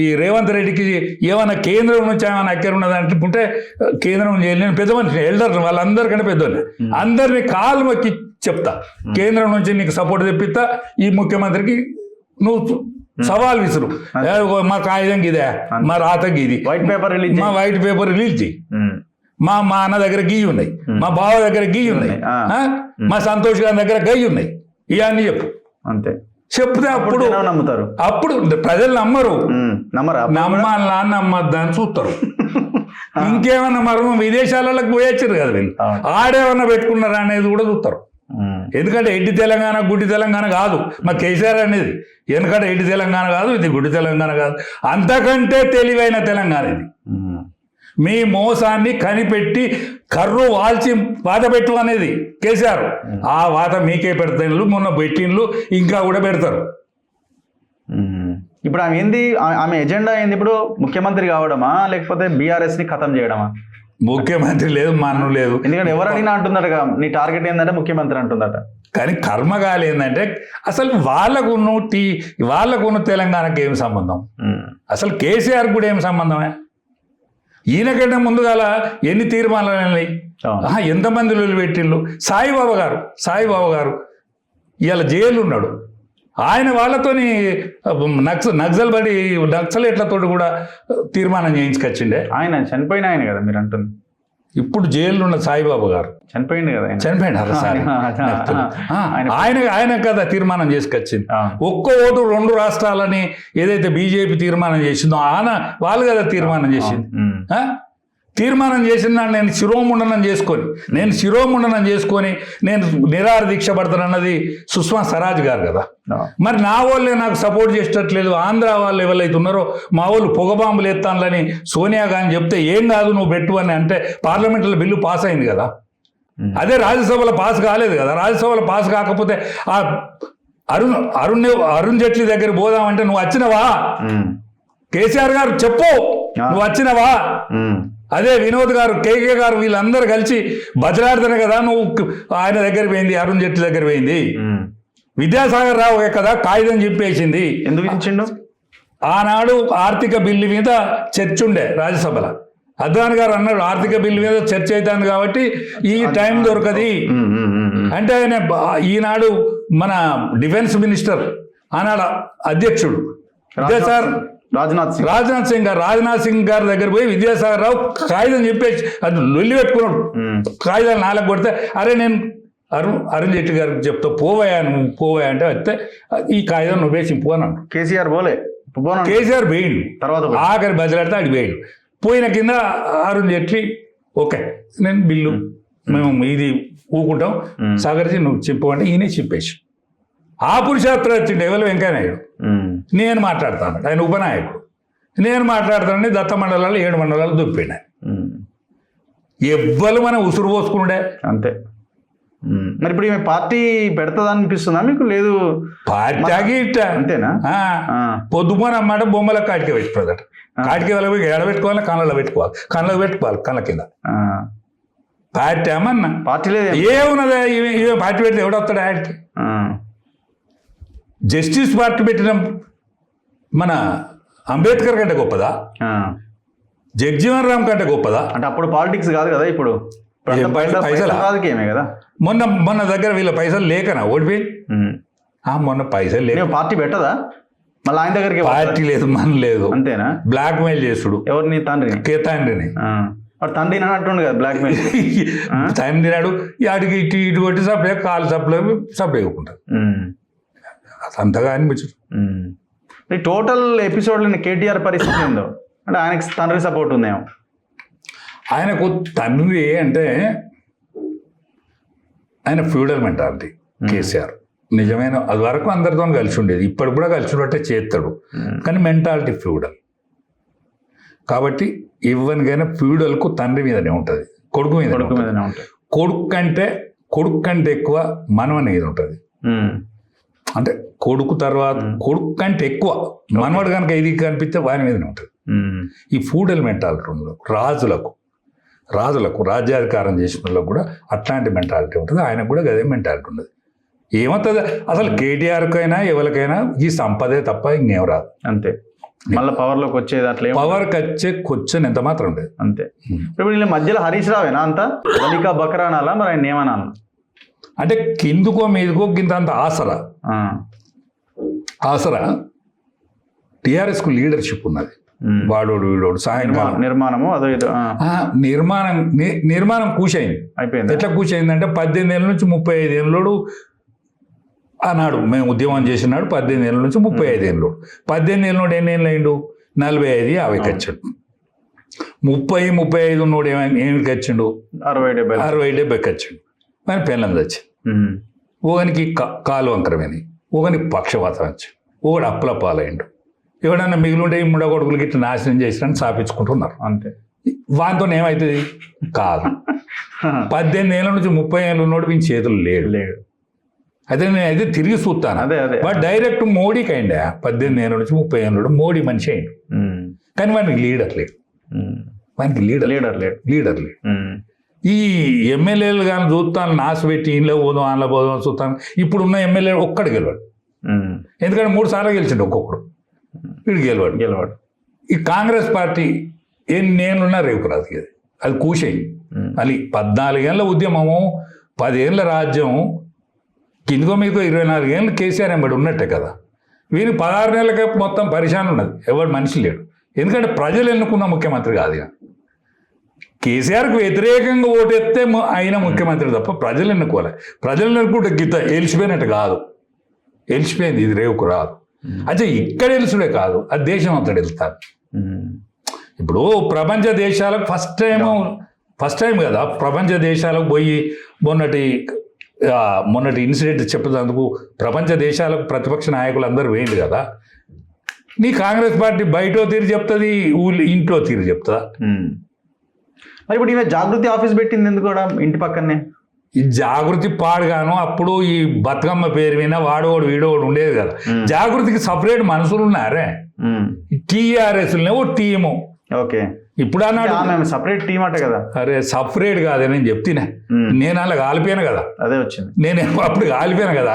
ఈ రేవంత్ రెడ్డికి ఏమైనా కేంద్రం నుంచి ఏమైనా అక్కడ ఉన్నది అంటుంటే కేంద్రం చేయలేదు. నేను పెద్ద మనిషి, ఎల్డర్, వాళ్ళందరికంటే పెద్దోని, అందరినీ కాలు మొక్కి చెప్తా, కేంద్రం నుంచి నీకు సపోర్ట్ తెప్పిస్తా, ఈ ముఖ్యమంత్రికి నువ్వు సవాల్ విసురు, మా కాగితం ఇదే, మా రాతకి ఇది, వైట్ పేపర్ రిలీజ్ చేయి, మా అన్న దగ్గర గీ ఉన్నాయి, మా బావ దగ్గర గీ ఉన్నాయి, మా సంతోష్ గారి దగ్గర గయ్యి ఉన్నాయి, ఇవన్నీ చెప్పు. అంతే చెప్తే అప్పుడు నమ్ముతారు. అప్పుడు ప్రజలు నమ్మాలా నమ్మద్దా అని చూస్తారు. ఇంకేమన్నా మరో విదేశాలకు పోయొచ్చారు కదా వీళ్ళు, ఆడేమన్నా పెట్టుకున్నారా అనేది కూడా చూస్తారు. ఎందుకంటే ఎడ్డి తెలంగాణ గుడ్డి తెలంగాణ కాదు మా కేసీఆర్ అనేది. ఎందుకంటే ఎడ్డి తెలంగాణ కాదు, ఇది గుడ్డి తెలంగాణ కాదు, అంతకంటే తెలివైన తెలంగాణ ఇది. మీ మోసాన్ని కనిపెట్టి కర్రు వాల్చి వాత పెట్టు అనేది కేసీఆర్. ఆ వాత మీకే పెడతారు, మొన్న పెట్టిన్లు, ఇంకా కూడా పెడతారు. ఇప్పుడు ఆమె ఎజెండా ఏంది? ఇప్పుడు ముఖ్యమంత్రి కావడమా లేకపోతే బీఆర్ఎస్ ని ఖతం చేయడమా? ముఖ్యమంత్రి లేదు, మన్ను లేదు. ఎందుకంటే ఎవరైనా అంటున్నారట నీ టార్గెట్ ఏంటంటే ముఖ్యమంత్రి అంటుందట. కానీ కర్మగాలి ఏంటంటే అసలు వాళ్ళకున్న తెలంగాణకి ఏం సంబంధం? అసలు కేసీఆర్ కూడా ఏం సంబంధమే? ఈయనకంటే ముందుగాల ఎన్ని తీర్మానాలు అయినాయి, ఎంతమంది పెట్టిళ్ళు. సాయిబాబా గారు ఇవాళ జైలు ఉన్నాడు. ఆయన వాళ్ళతోని నక్సలేట్లతో కూడా తీర్మానం చేయించుకొచ్చిండే. ఆయన చనిపోయిన ఆయన కదా మీరు అంటుంది. ఇప్పుడు జైల్లో ఉన్న సాయిబాబా గారు చనిపోయింది కదా, ఆయన కదా తీర్మానం చేసుకొచ్చింది. ఒక్క ఓటు 2 రాష్ట్రాలని ఏదైతే బీజేపీ తీర్మానం చేసిందో వాళ్ళు కదా తీర్మానం చేసింది. తీర్మానం చేసిన నేను శిరోముండనం చేసుకొని నేను నిరాహార దీక్ష పడతానన్నది సుష్మా స్వరాజ్ గారు కదా. మరి నా వాళ్ళే నాకు సపోర్ట్ చేసేటట్లేదు, ఆంధ్ర వాళ్ళు ఎవరైతే ఉన్నారో మా వాళ్ళు పొగబాంబులు ఎత్తాలని సోనియా గాంధీ చెప్తే ఏం కాదు నువ్వు పెట్టు అని అంటే పార్లమెంట్లో బిల్లు పాస్ అయింది కదా. అదే రాజ్యసభలో పాస్ కాలేదు కదా. రాజ్యసభలో పాస్ కాకపోతే ఆ అరుణ్ జైట్లీ దగ్గర పోదామంటే నువ్వు వచ్చినవా? కేసీఆర్ గారు చెప్పు, నువ్వు వచ్చినవా? అదే వినోద్ గారు, కేకే గారు వీళ్ళందరూ కలిసి బజలాడుతానే కదా నువ్వు ఆయన దగ్గర పోయింది, అరుణ్ జైట్లీ దగ్గర పోయింది. విద్యాసాగర్ రావు కదా కాగితం చెప్పేసింది. ఎందుకు ఇచ్చిండు? ఆనాడు ఆర్థిక బిల్లు మీద చర్చ ఉండే రాజ్యసభలో. అద్వానీ గారు అన్నాడు ఆర్థిక బిల్లు మీద చర్చ అవుతుంది కాబట్టి ఈ టైం దొరకది అంటే. ఆయన ఈనాడు మన డిఫెన్స్ మినిస్టర్ ఆనాడు అధ్యక్షుడు రాజ్నాథ్ సింగ్ గారి దగ్గర పోయి విద్యాసాగర్ రావు కాగితం చెప్పేసి అది లొల్లి పెట్టుకున్నాడు. కాగితాలు 4 కొడితే అరే నేను అరుణ్ జైట్లీ గారికి చెప్తా పోవయా అంటే వస్తే ఈ కాగితం నువ్వేసి పోనాడు. కేసీఆర్ పోయిండు, తర్వాత ఆఖరి బజలాడితే ఆడి పోయిండు. పోయిన కింద అరుణ్ జైట్లీ ఓకే నేను బిల్లు మేము ఇది ఊకుంటాం సాగర్జీ నువ్వు చెప్పు అంటే ఈయనే చెప్పేసి ఆ పురుషాత్ర వచ్చిండు. ఎవరు వెంకయ్యనాయుడు నేను మాట్లాడతాను, ఆయన ఉపనాయకుడు. నేను మాట్లాడతానని దత్త మండలాలు 7 మండలాలు దుప్పిండు. ఎవ్వరు మనం ఉసురు పోసుకుండే. అంతే. మరి ఇప్పుడు ఈమె పార్టీ పెడతా అనిపిస్తుందా మీకు? లేదు పార్టీ ఇట్ట అంతేనా? పొద్దుపోనమాట బొమ్మల కాటికి పెట్టుకోదట. కాటికి వెళ్ళి ఎడబెట్టుకోవాలి, కళ్ళలో పెట్టుకోవాలి, కళ్ళలో పెట్టుకోవాలి, కళ్ళ కింద. పార్టీ అమ్మన్నా పార్టీ లేదు ఏమున్నదా? ఇవే పార్టీ పెడితే ఎవడొస్తాడు ఆడికి? జస్టిస్ పార్టీ పెట్టిన మన అంబేద్కర్ కంటే గొప్పదా? జగ్జీవన్ రామ్ కంటే గొప్పదా? అంటే అప్పుడు పాలిటిక్స్ కాదు కదా, ఇప్పుడు పైసలు కదా. మొన్న దగ్గర వీళ్ళ పైసలు లేకనా ఓడిపోయింది. మొన్న పైసలు లేక పార్టీ పెట్టదా? మళ్ళీ ఆయన దగ్గరికి పార్టీ లేదు, మన లేదు. అంతేనా? బ్లాక్ మెయిల్ చేసుడు. ఎవరిని? తండ్రిని. తండ్రిని. తండ్రి అంటుండు కదా బ్లాక్ మెయిల్. తండ్రి నాడు ఆడికి ఇటు ఇటు కొట్టి సప్లై, కాలు సప్లై ఇవ్వకుంటారు. అంతగా అనిపించదు. టోటల్ ఎపిసోడ్లో కేటీఆర్ పరిస్థితి ఏందో అంటే ఆయనకి తండ్రి సపోర్ట్ ఉందేమో. ఆయనకు తండ్రి అంటే ఆయన ఫ్యూడల్ మెంటాలిటీ. కేసీఆర్ నిజమైన అది వరకు అందరితో కలిసి ఉండేది, ఇప్పుడు కూడా కలిసి ఉన్నట్టే చేస్తాడు, కానీ మెంటాలిటీ ఫ్యూడల్. కాబట్టి ఇవ్వనికైనా ఫ్యూడల్కు తండ్రి మీదనే ఉంటుంది, కొడుకు మీదనే ఉంటుంది. కొడుకు కంటే ఎక్కువ మనవని మీద ఉంటుంది. అంటే కొడుకు తర్వాత కొడుకు కంటే ఎక్కువ మనవాడు కనుక ఇది కనిపిస్తే వాని మీదనే ఉంటుంది. ఈ ఫ్యూడల్ మెంటాలిటీ ఉండదు. రాజులకు రాజ్యాధికారం చేసిన వాళ్ళకు కూడా అట్లాంటి మెంటాలిటీ ఉంటుంది. ఆయనకు కూడా అదే మెంటాలిటీ ఉండదు. ఏమవుతుంది అసలు? కేటీఆర్కైనా ఎవరికైనా ఈ సంపదే తప్ప ఇంకేం రాదు. అంతే. మళ్ళీ పవర్లోకి వచ్చేది అట్లా పవర్కి వచ్చే క్వశ్చన్ ఎంత మాత్రం ఉండేది. అంతే. ఇప్పుడు వీళ్ళ మధ్యలో హరీష్ రావేనా అంతా బలికా బకరా అనాలా, మరి ఆయన ఏమనాలి? అంటే కిందుకో మీదుకో కింద అంత ఆసరా టీఆర్ఎస్కు లీడర్షిప్ ఉన్నది. వాడోడు వీడోడు సాయంకాలం నిర్మాణము అదో ఏదో నిర్మాణం కూషయింది. అయిపోయింది. ఎట్లా కూషయిందంటే 18 ఏళ్ళ నుంచి 35 ఏళ్ళోడు అన్నాడు. మేము ఉద్యమం చేసినాడు 18 ఏళ్ళ నుంచి 35 ఏళ్ళోడు. 18 ఏళ్ళోడు ఎన్ని ఏళ్ళు అయిండు? 45, 50 వచ్చాడు. 30-35 ఉన్నోడు ఏమికి వచ్చిండు? 60-70 వచ్చాడు. కానీ పెళ్ళం తెచ్చి ఒకనికి కాలు వంకరమని, ఒకనికి పక్షవాతం వచ్చి, ఒకడు అప్పుల పాలైండు. ఎవడన్నా మిగిలింటే ఈ ముడగొడుకులకి ఇట్లా నాశనం చేసినని సాపించుకుంటున్నారు. అంతే. వాటితో ఏమవుతుంది? కాదు. 18 ఏళ్ళ నుంచి 30 ఏళ్ళు ఉన్నోడు వీని చేతులు లేడు. అయితే నేనైతే తిరిగి చూస్తాను. బట్ డైరెక్ట్ మోడీకి అయిండే 18 ఏళ్ళ నుంచి 30 ఏళ్ళు మోడీ మనిషి అయిండు. కానీ వానికి లీడర్ లేడు. లీడర్ లేడు. ఈ ఎమ్మెల్యేలు కానీ చూస్తాను నాశ పెట్టి ఇంట్లో పోదాం ఆన్లో పోదాం చూస్తాను. ఇప్పుడున్న ఎమ్మెల్యే ఒక్కడు గెలవాడు. ఎందుకంటే 3 సార్లు గెలిచిండు ఒక్కొక్కడు. వీడు గెలవాడు. ఈ కాంగ్రెస్ పార్టీ ఎన్నేళ్ళున్నా రేపు రాదు. అది కూషయి. అది 14 ఏళ్ళ ఉద్యమము, 10 ఏళ్ళ రాజ్యం, కిందికో మీకో 24 ఏళ్ళు కేసీఆర్ ఎంబడి ఉన్నట్టే కదా. వీని 16 నెలలకే మొత్తం పరిశాన్ ఉన్నది. ఎవరు మనిషి లేడు. ఎందుకంటే ప్రజలు ఎన్నుకున్న ముఖ్యమంత్రి కాదు. కేసీఆర్కి వ్యతిరేకంగా ఓటెత్తే అయిన ముఖ్యమంత్రి తప్ప ప్రజలు ఎన్నుకోలే. ప్రజలు ఎన్నుకుంటే గీత ఎలిసిపోయినట్టు కాదు. ఎలిసిపోయింది, ఇది రేవుకు రాదు. అయితే ఇక్కడ ఎలుసుడే కాదు, అది దేశం అంతా వెళ్తారు. ఇప్పుడు ప్రపంచ దేశాలకు ఫస్ట్ టైం కదా ప్రపంచ దేశాలకు పోయి మొన్నటి ఇన్సిడెంట్ చెప్పేందుకు ప్రపంచ దేశాలకు ప్రతిపక్ష నాయకులు అందరూ వేయండి కదా. నీ కాంగ్రెస్ పార్టీ బయటో తీరు చెప్తుంది, ఇంట్లో తీరు చెప్తుందా? మరి ఇప్పుడు ఈమె జాగృతి ఆఫీస్ పెట్టింది ఎందుకు కూడా ఇంటి పక్కనే? ఈ జాగృతి పాడుగాను అప్పుడు ఈ బతుకమ్మ పేరు మీద వాడోడు వీడోడు ఉండేది కదా. జాగృతికి సపరేట్ మనుషులు ఉన్నారే. టీఆర్ఎస్లో టీము. ఓకే. ఇప్పుడు అన్నాడు సపరేట్ టీమ్ అంట కదా. అరే సపరేట్ కాదే, నేను చెప్తున్నా. నేను అలా కాలిపోయాను కదా. అదే వచ్చింది. నేను అప్పుడు కాలిపోయాను కదా.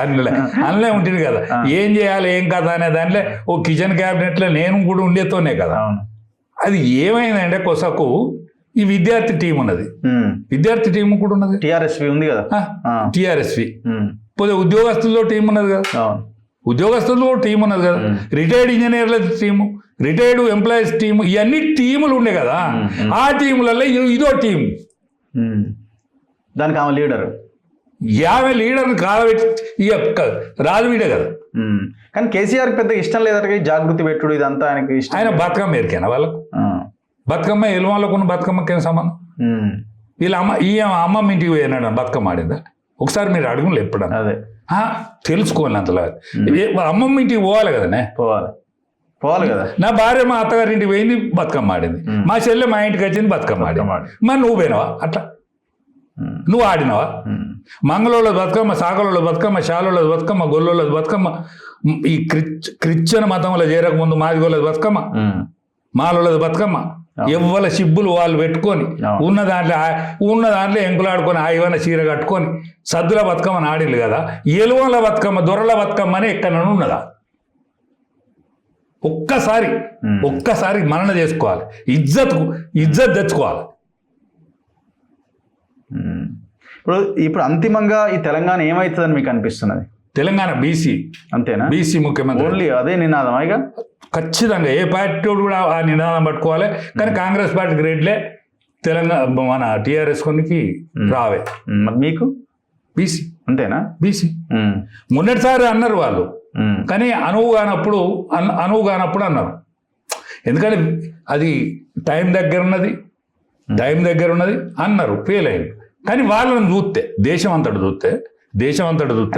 అందులో ఉంటుంది కదా ఏం చేయాలి ఏం కదా అనే దాంట్లో ఓ కిచెన్ క్యాబినెట్లో నేను కూడా ఉండేతోనే కదా. అది ఏమైందంటే కొసకు ఈ విద్యార్థి టీం ఉన్నది. విద్యార్థి టీం కూడా ఉన్నది. టీఆర్ఎస్వి ఉంది కదా. టీఆర్ఎస్వి పోతే ఉద్యోగస్తుల్లో టీం ఉన్నది కదా. ఉద్యోగస్తుల్లో టీం ఉన్నది కదా. రిటైర్డ్ ఇంజనీర్ల టీము, రిటైర్డ్ ఎంప్లాయీస్ టీము, ఇవన్నీ టీములు ఉండే కదా. ఆ టీములలో ఇదో టీం. దానికి ఆమె లీడర్. ఆమె లీడర్ని కాలబెట్టి ఇక రాజువీడే కదా. కానీ కేసీఆర్ పెద్ద ఇష్టం లేదట జాగృతి పెట్టుడు ఇదంతా. ఆయనకి ఇష్టం. ఆయన బతుకమ్మ ఎరికేనా వాళ్ళకు? బతుకమ్మ ఎలువాళ్ళకు బతుకమ్మకి ఏం సంబంధం? వీళ్ళ అమ్మమ్మ ఇంటికి పోయినాడు బతుకమ్మ ఆడిందా? ఒకసారి మీరు అడుగులు ఎప్పుడన్నా? అదే తెలుసుకోవాలి. అంతలా అమ్మమ్మ ఇంటికి పోవాలి కదనే. పోవాలి. పోవాలి కదా. నా భార్య మా అత్తగారింటికి పోయింది, బతుకమ్మ ఆడింది. మా చెల్లె మా ఇంటికి వచ్చింది, బతుకమ్మ ఆడింది. మరి నువ్వు పోయినావా? అట్లా నువ్వు ఆడినావా? మంగళోళ్ళ బతుకమ్మ, సాగలోళ్ళ బతుకమ్మ, శాలోళ్ళ బతుకమ్మ, గొల్లోళ్ళ బతుకమ్మ, ఈ క్రిస్టియన్ మతంలో చేరకముందు మాదిగోళ్ళ బతుకమ్మ, మాలోళ్ళ బతుకమ్మ, ఎవ్వల సిబ్బులు వాళ్ళు పెట్టుకొని ఉన్న దాంట్లో ఎంకులాడుకొని ఆయివన్న చీర కట్టుకొని సద్దుల బతుకమ్మని ఆడింది కదా. ఎలువల బతుకమ్మ, దొరల బతుకమ్మ అని ఎక్కడ ఉన్నదా? ఒక్కసారి మనన చేసుకోవాలి, ఇజ్జత్ తెచ్చుకోవాలి. ఇప్పుడు అంతిమంగా ఈ తెలంగాణ ఏమవుతుందని మీకు అనిపిస్తున్నది? తెలంగాణ బీసీ, అంతేనా? బీసీ ముఖ్యమంత్రి ఓన్లీ అదే నినాదం ఇక ఖచ్చితంగా. ఏ పార్టీ కూడా ఆ నినాదం పట్టుకోవాలి. కానీ కాంగ్రెస్ పార్టీ గ్రేడ్లే తెలంగాణ మన టీఆర్ఎస్ కొనికి రావే. మరి మీకు బీసీ అంతేనా? బీసీ మొన్నటిసారి అన్నారు వాళ్ళు, కానీ అనువుగానప్పుడు అన్నారు. ఎందుకంటే అది టైం దగ్గర ఉన్నది అన్నారు, ఫెయిల్ అయింది. కానీ వాళ్ళని చూస్తే దేశం అంతటి చూస్తే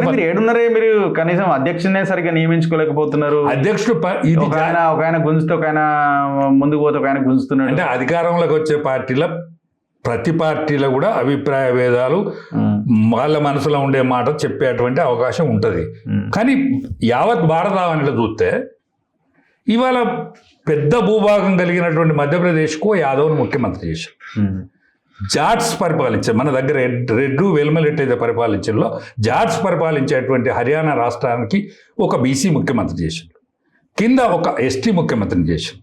మీరు ఏడున్నరే, మీరు కనీసం అధ్యక్షునే సరిగ్గా నియమించుకోలేకపోతున్నారు. అధ్యక్షుడు ఒక ఆయన గుంజుతూ, ఒక ఆయన ముందుకు పోతే ఒక ఆయన గుంజుతున్నాడు. అంటే అధికారంలోకి వచ్చే ప్రతి పార్టీలో కూడా అభిప్రాయ భేదాలు, వాళ్ళ మనసులో ఉండే మాట చెప్పేటువంటి అవకాశం ఉంటుంది. కానీ యావత్ భారతావనిలో చూస్తే ఇవాళ పెద్ద భూభాగం కలిగినటువంటి మధ్యప్రదేశ్కు యాదవ్ను ముఖ్యమంత్రి చేశారు. జాట్స్ పరిపాలించారు. మన దగ్గర రెడ్డు వెల్మలు ఎట్టయితే పరిపాలించారో జాట్స్ పరిపాలించేటువంటి హర్యానా రాష్ట్రానికి ఒక బీసీ ముఖ్యమంత్రి చేశారు, కింద ఒక ఎస్టీ ముఖ్యమంత్రిని చేశారు.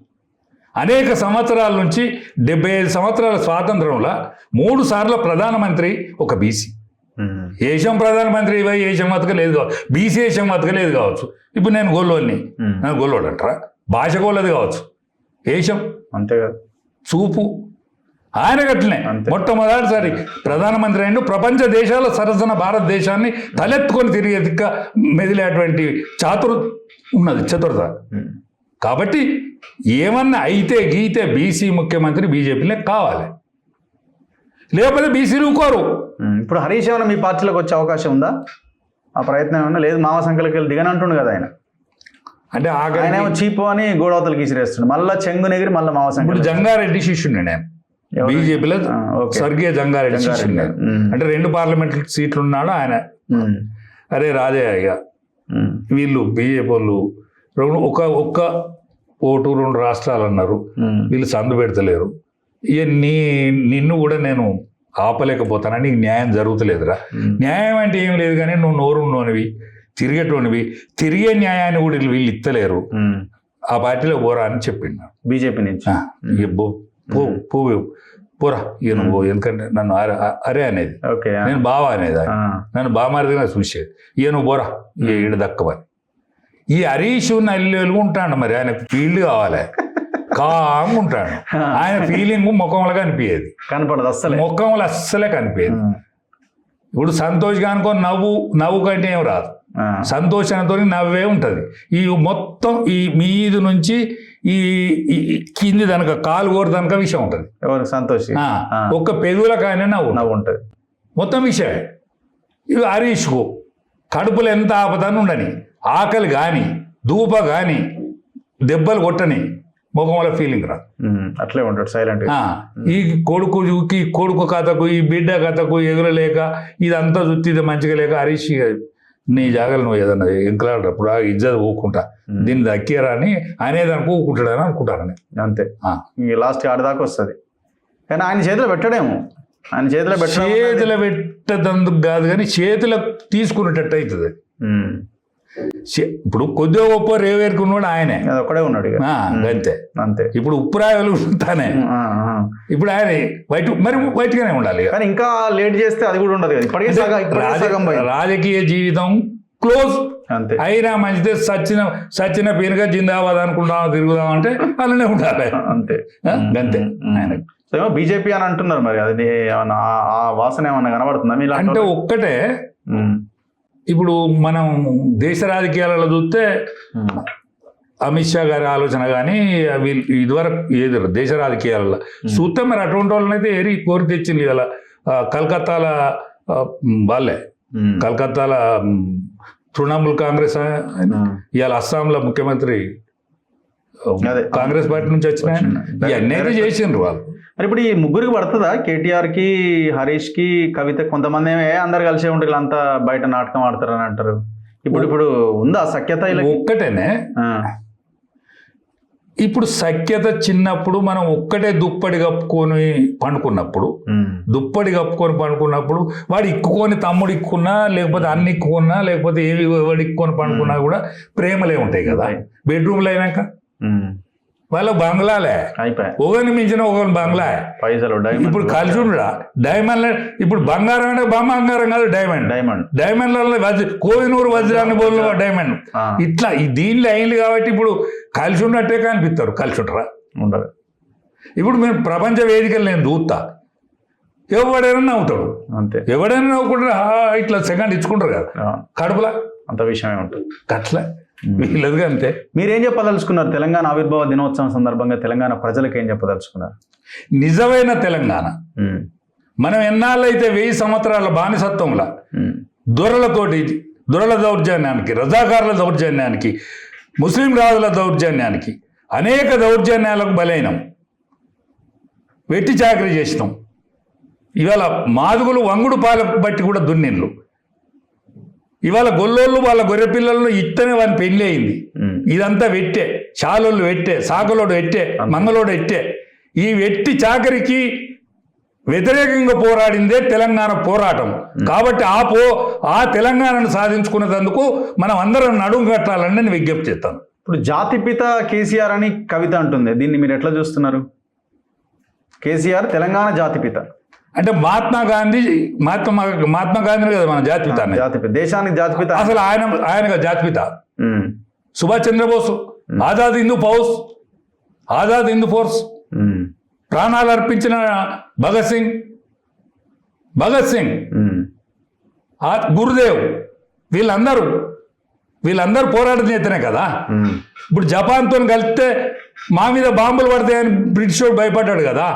అనేక సంవత్సరాల నుంచి 75 సంవత్సరాల స్వాతంత్రంలో 3 సార్లు ప్రధానమంత్రి ఒక బీసీ. ఏషం ప్రధానమంత్రి ఏషం బతకలేదు కావచ్చు, బీసీ ఏషం బతకలేదు కావచ్చు. ఇప్పుడు నేను గొల్లోని, నన్ను గొల్లోడు అంటారా? భాష గోళ్ళది కావచ్చు, ఏషం అంతే కదా. చూపు ఆయన గట్లనే మొట్టమొదటిసారి ప్రధానమంత్రి అయిన ప్రపంచ దేశాల సరసన భారతదేశాన్ని తలెత్తుకొని తిరిగే దిక్క మెదిలేటువంటి చతురత. కాబట్టి ఏమన్నా అయితే గీతే బీసీ ముఖ్యమంత్రి బీజేపీలే కావాలి, లేకపోతే బీసీలు ఊరుకోరు. ఇప్పుడు హరీష్ ఏమైనా మీ పార్టీలోకి వచ్చే అవకాశం ఉందా? ఆ ప్రయత్నం ఏమన్నా లేదు? మామ సంఖ్యలోకి వెళ్ళి దిగనంటుండు కదా ఆయన. అంటే ఆయన ఏమో చీపు అని గోడవతలకి ఇసిరేస్తుండు, మళ్ళీ చెంగు నెగిరి మళ్ళీ మామ సంఖ్య. ఇప్పుడు జంగారెడ్డి శిష్యుడు నేను బీజేపీలో, స్వర్గీయ జంగారెడ్డి శిష్యుడు. అంటే 2 పార్లమెంట్ సీట్లు ఉన్నాడు ఆయన. అరే రాజే ఇక వీళ్ళు బీజేపీ వాళ్ళు ఒక్క ఓటు 2 రాష్ట్రాలు అన్నారు, వీళ్ళు సందు పెడతలేరు. ఇక నిన్ను కూడా నేను ఆపలేకపోతానని నీకు న్యాయం జరుగుతలేదురా. న్యాయం అంటే ఏం లేదు, కానీ నువ్వు నోరున్నోనివి, తిరిగేటోనివి, తిరిగే న్యాయాన్ని కూడా వీళ్ళు ఇత్తలేరు, ఆ పార్టీలో పోరా అని చెప్పిండు బీజేపీ నుంచి. పోరా ఇక నువ్వు, ఎందుకంటే నన్ను అరే అనేది, నేను బావా అనేది, నన్ను బామారిదిగా చూసేది. ఇక నువ్వు పోరా, ఇక ఈడ దక్కవని. ఈ హరీష్ నల్లి ఉంటాడు, మరి ఆయన ఫీల్డ్ కావాలి, కామ్ ఉంటాడు. ఆయన ఫీలింగ్ ముఖంలో కనిపించేది, కనపడదు అస్సలు, ముఖంలో అస్సలే కనిపించేది. ఇప్పుడు సంతోష్గా అనుకోని నవ్వు కంటే ఏం రాదు, సంతోషంతో నవ్వే ఉంటుంది. ఈ మొత్తం ఈ మీది నుంచి ఈ కింది దనక కాలు కోరు దనక విషయం ఉంటుంది. సంతోష్ ఒక్క పెదవులకు ఆయన నవ్వు ఉంటుంది, మొత్తం విషయమే. ఇవి హరీష్కు కడుపులో ఎంత ఆపదని ఉండని, ఆకలి కానీ దూప కానీ దెబ్బలు కొట్టని, ముఖంలో ఫీలింగ్ రా, అట్లే ఉంటాడు సైలెంట్. ఈ కొడుకు కథకు, ఈ బిడ్డ కథకు ఎగురలేక, ఇదంతా చుట్టిది మంచిగా లేక హరీష్ నీ జాగాలు నువ్వు ఏదన్నా ఎంకలాడప్పుడు ఇజ్జత్ ఊకుంటా, దీన్ని దక్కియరా అని ఆయన ఏదైనా ఊకుంటాడని అనుకుంటారని అంతే. లాస్ట్ ఆడదాకా వస్తుంది, కానీ ఆయన చేతిలో పెట్టడేమో, ఆయన చేతిలో పెట్టదందుకు కాదు, కానీ చేతిలో తీసుకునేటట్టు అవుతుంది. ఇప్పుడు కొద్దిగా గొప్ప రేవేరుకున్నాడు ఆయనే, ఒక్కడే ఉన్నాడు అంతే అంతే. ఇప్పుడు ఉప్పురాయలు తానే, ఇప్పుడు ఆయన బయటగానే ఉండాలి. కానీ ఇంకా లేట్ చేస్తే అది కూడా ఉండదు కదా. రాజకీయ జీవితం క్లోజ్ అంతే. అయినా మంచిదే, సచిన పీనుగా జిందాబాద్ అనుకుంటాం, తిరుగుదాం అంటే అలానే ఉండాలి అంతే అంతే. ఆయన బీజేపీ అని అంటున్నారు, మరి అది ఏమన్నా ఆ వాసన ఏమన్నా కనబడుతుందా మీ అంటే? ఒక్కటే, ఇప్పుడు మనం దేశ రాజకీయాలలో చూస్తే అమిత్ షా గారి ఆలోచన కానీ వీళ్ళు ఇదివరకు ఏది దేశ రాజకీయాలలో చూస్తే మరి అటువంటి వాళ్ళనైతే కోరి తెచ్చింది ఇలా కలకత్తాల వాళ్ళే, కలకత్తాల తృణమూల్ కాంగ్రెస్, ఇవాళ అస్సాంలో ముఖ్యమంత్రి అదే. కాంగ్రెస్ పార్టీ నుంచి వచ్చిన ఇవన్నీ అయితే చేసిండ్రు వాళ్ళు. మరి ఇప్పుడు ఈ ముగ్గురికి పడుతుందా? కేటీఆర్కి, హరీష్కి, కవిత? కొంతమంది అందరు కలిసే ఉంటారు, అంతా బయట నాటకం ఆడతారని అంటారు. ఇప్పుడు ఉందా సఖ్యత? ఒక్కటేనే. ఇప్పుడు సఖ్యత చిన్నప్పుడు మనం ఒక్కటే దుప్పటి కప్పుకొని పండుకున్నప్పుడు, వాడు ఇక్కుకొని తమ్ముడు ఇక్కున్నా, లేకపోతే అన్ని ఇక్కున్నా, లేకపోతే ఏవి వాడు ఇక్కుని పండుకున్నా కూడా ప్రేమలే ఉంటాయి కదా. బెడ్రూమ్లో అయినాక వాళ్ళ బంగ్లాలే, ఒకరిని మించిన ఒకరిని బంగ్లా. పైసలు ఇప్పుడు కలిసి ఉండడా డైమండ్. ఇప్పుడు బంగారం అంటే బంగారం కాదు, డైమండ్లలో కోహినూరు వజ్రాన్ని బోల్ డైమండ్. ఇట్లా దీనిలో అయింది కాబట్టి ఇప్పుడు కలిసి ఉన్నట్టే కనిపిస్తారు. కలిసి ఉంటారా? ఉండరు. ఇప్పుడు మేము ప్రపంచ వేదికలు నేను చూస్తా, ఎవడైనా నవ్వుతాడు అంతే. ఎవడైనా నవ్వుకుంటారు, ఇట్లా సెకండ్ ఇచ్చుకుంటారు కదా కడుపులా. అంత విషయమే ఉంటుంది అట్లా వీళ్ళది అంతే. మీరేం చెప్పదలుచుకున్నారు తెలంగాణ ఆవిర్భావ దినోత్సవం సందర్భంగా? తెలంగాణ ప్రజలకు ఏం చెప్పదలుచుకున్నారు? నిజమైన తెలంగాణ మనం ఎన్నాళ్ళైతే 1000 సంవత్సరాల బానిసత్వంలా దొరల దౌర్జన్యానికి, రజాకారుల దౌర్జన్యానికి, ముస్లిం రాజుల దౌర్జన్యానికి, అనేక దౌర్జన్యాలకు బలైనం, వెట్టి చాకరీ చేసినాం. ఇవాళ మాదుగులు వంగుడు పాల బట్టి కూడా దున్నిన్లు. ఇవాళ గొల్లోళ్ళు వాళ్ళ గొర్రె పిల్లలను ఇత్తనే వాని పెళ్ళి అయింది. ఇదంతా వెట్టే, చాలోళ్ళు వెట్టే, సాకలోడు వెట్టే, మంగళోడు వెట్టే. ఈ వెట్టి చాకరికి వ్యతిరేకంగా పోరాడిందే తెలంగాణ పోరాటం. కాబట్టి ఆ తెలంగాణను సాధించుకునేందుకు మనం అందరం నడుము కట్టాలని నేను విజ్ఞప్తి చేస్తాను. ఇప్పుడు జాతిపిత కేసీఆర్ అని కవిత అంటుంది, దీన్ని మీరు ఎట్లా చూస్తున్నారు? కేసీఆర్ తెలంగాణ జాతిపిత అంటే మహాత్మా గాంధీ కదా మన జాతిపిత, దేశానికి జాతిపిత. అసలు ఆయన జాతిపిత సుభాష్ చంద్రబోస్, ఆజాద్ హిందూ ఫోర్స్ ప్రాణాలు అర్పించిన భగత్ సింగ్, గురుదేవ్, వీళ్ళందరూ పోరాటం చేస్తేనే కదా. ఇప్పుడు జపాన్తో కలిస్తే మా మీద బాంబులు పడతాయని బ్రిటిష్ వాడు భయపడ్డాడు కదా.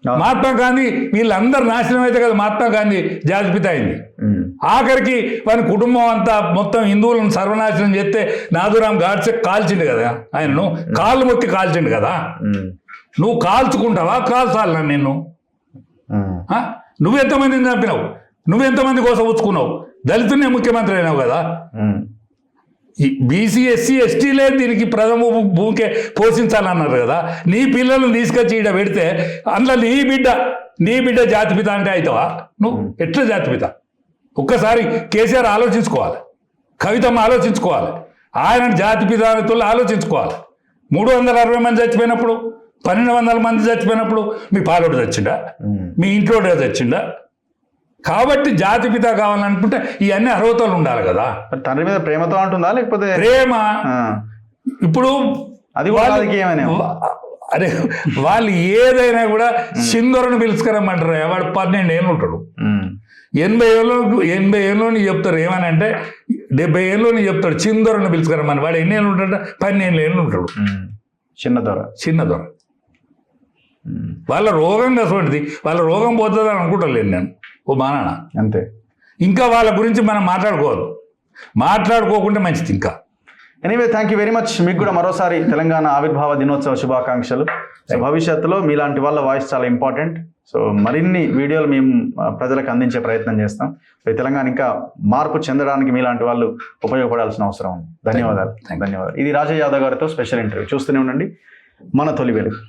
మహాత్మా గాంధీ వీళ్ళందరూ నాశనం అయితే కదా మహాత్మా గాంధీ జాతిపిత అయింది. ఆఖరికి వాని కుటుంబం అంతా మొత్తం హిందువులను సర్వనాశనం చేస్తే నాథురామ్ గాడ్సే కాల్చిండు కదా ఆయనను, కాళ్ళు మొక్కి కాల్చిండు కదా. నువ్వు కాల్చుకుంటావా? కాల్చాలి నిన్ను. నువ్వెంతమందిని చంపినావు? నువ్వెంతమంది కోసం ఉంచుకున్నావు? దళితున్నే ముఖ్యమంత్రి అయినావు కదా. బీసీ ఎస్సీ ఎస్టీలే దీనికి ప్రథమ భూమికే పోషించాలన్నారు కదా. నీ పిల్లలను తీసుకొచ్చి ఈడ పెడితే అందులో నీ బిడ్డ జాతిపిత అంటే అవుతావా నువ్వు? ఎట్లా జాతిపిత? ఒక్కసారి కేసీఆర్ ఆలోచించుకోవాలి, కవితమ్మ ఆలోచించుకోవాలి, ఆయన జాతిపితతో ఆలోచించుకోవాలి. 360 మంది చచ్చిపోయినప్పుడు, 1200 మంది చచ్చిపోయినప్పుడు మీ పాలోడు చచ్చిండా? మీ ఇంట్లో చచ్చిండా? కాబట్టి జాతిపిత కావాలనుకుంటే ఇవన్నీ అర్హతలు ఉండాలి కదా. తండ్రి మీద ప్రేమతో అంటుందా లేకపోతే ప్రేమ? ఇప్పుడు అది అరే వాళ్ళు ఏదైనా కూడా సింధూరను పిలుచుకురమ్మంటారు. వాడు 12 ఏళ్ళు ఉంటాడు. 80 ఏళ్ళని చెప్తారు. ఏమని అంటే 70 ఏళ్ళని చెప్తాడు సింధూరను పిలుచుకురమ్మని. వాడు ఎన్ని ఏళ్ళు ఉంటాడు? 12 ఏళ్ళు ఉంటాడు. చిన్న దొర. వాళ్ళ రోగం కసంటిది. వాళ్ళ రోగం పోతుందని అనుకుంటలేను నేను. ఓ మానాన్న అంతే. ఇంకా వాళ్ళ గురించి మనం మాట్లాడుకోకుండా మంచిది. ఇంకా anyway, thank you very much. మీకు కూడా మరోసారి తెలంగాణ ఆవిర్భావ దినోత్సవ శుభాకాంక్షలు. సో భవిష్యత్తులో మీలాంటి వాళ్ళ వాయిస్ చాలా ఇంపార్టెంట్. సో మరిన్ని వీడియోలు మేము ప్రజలకు అందించే ప్రయత్నం చేస్తాం. సో తెలంగాణ ఇంకా మార్పు చెందడానికి మీలాంటి వాళ్ళు ఉపయోగపడాల్సిన అవసరం ఉంది. ధన్యవాదాలు. ఇది రాజా యాదవ్ గారితో స్పెషల్ ఇంటర్వ్యూ. చూస్తూనే ఉండండి మన తొలి వెలుగు.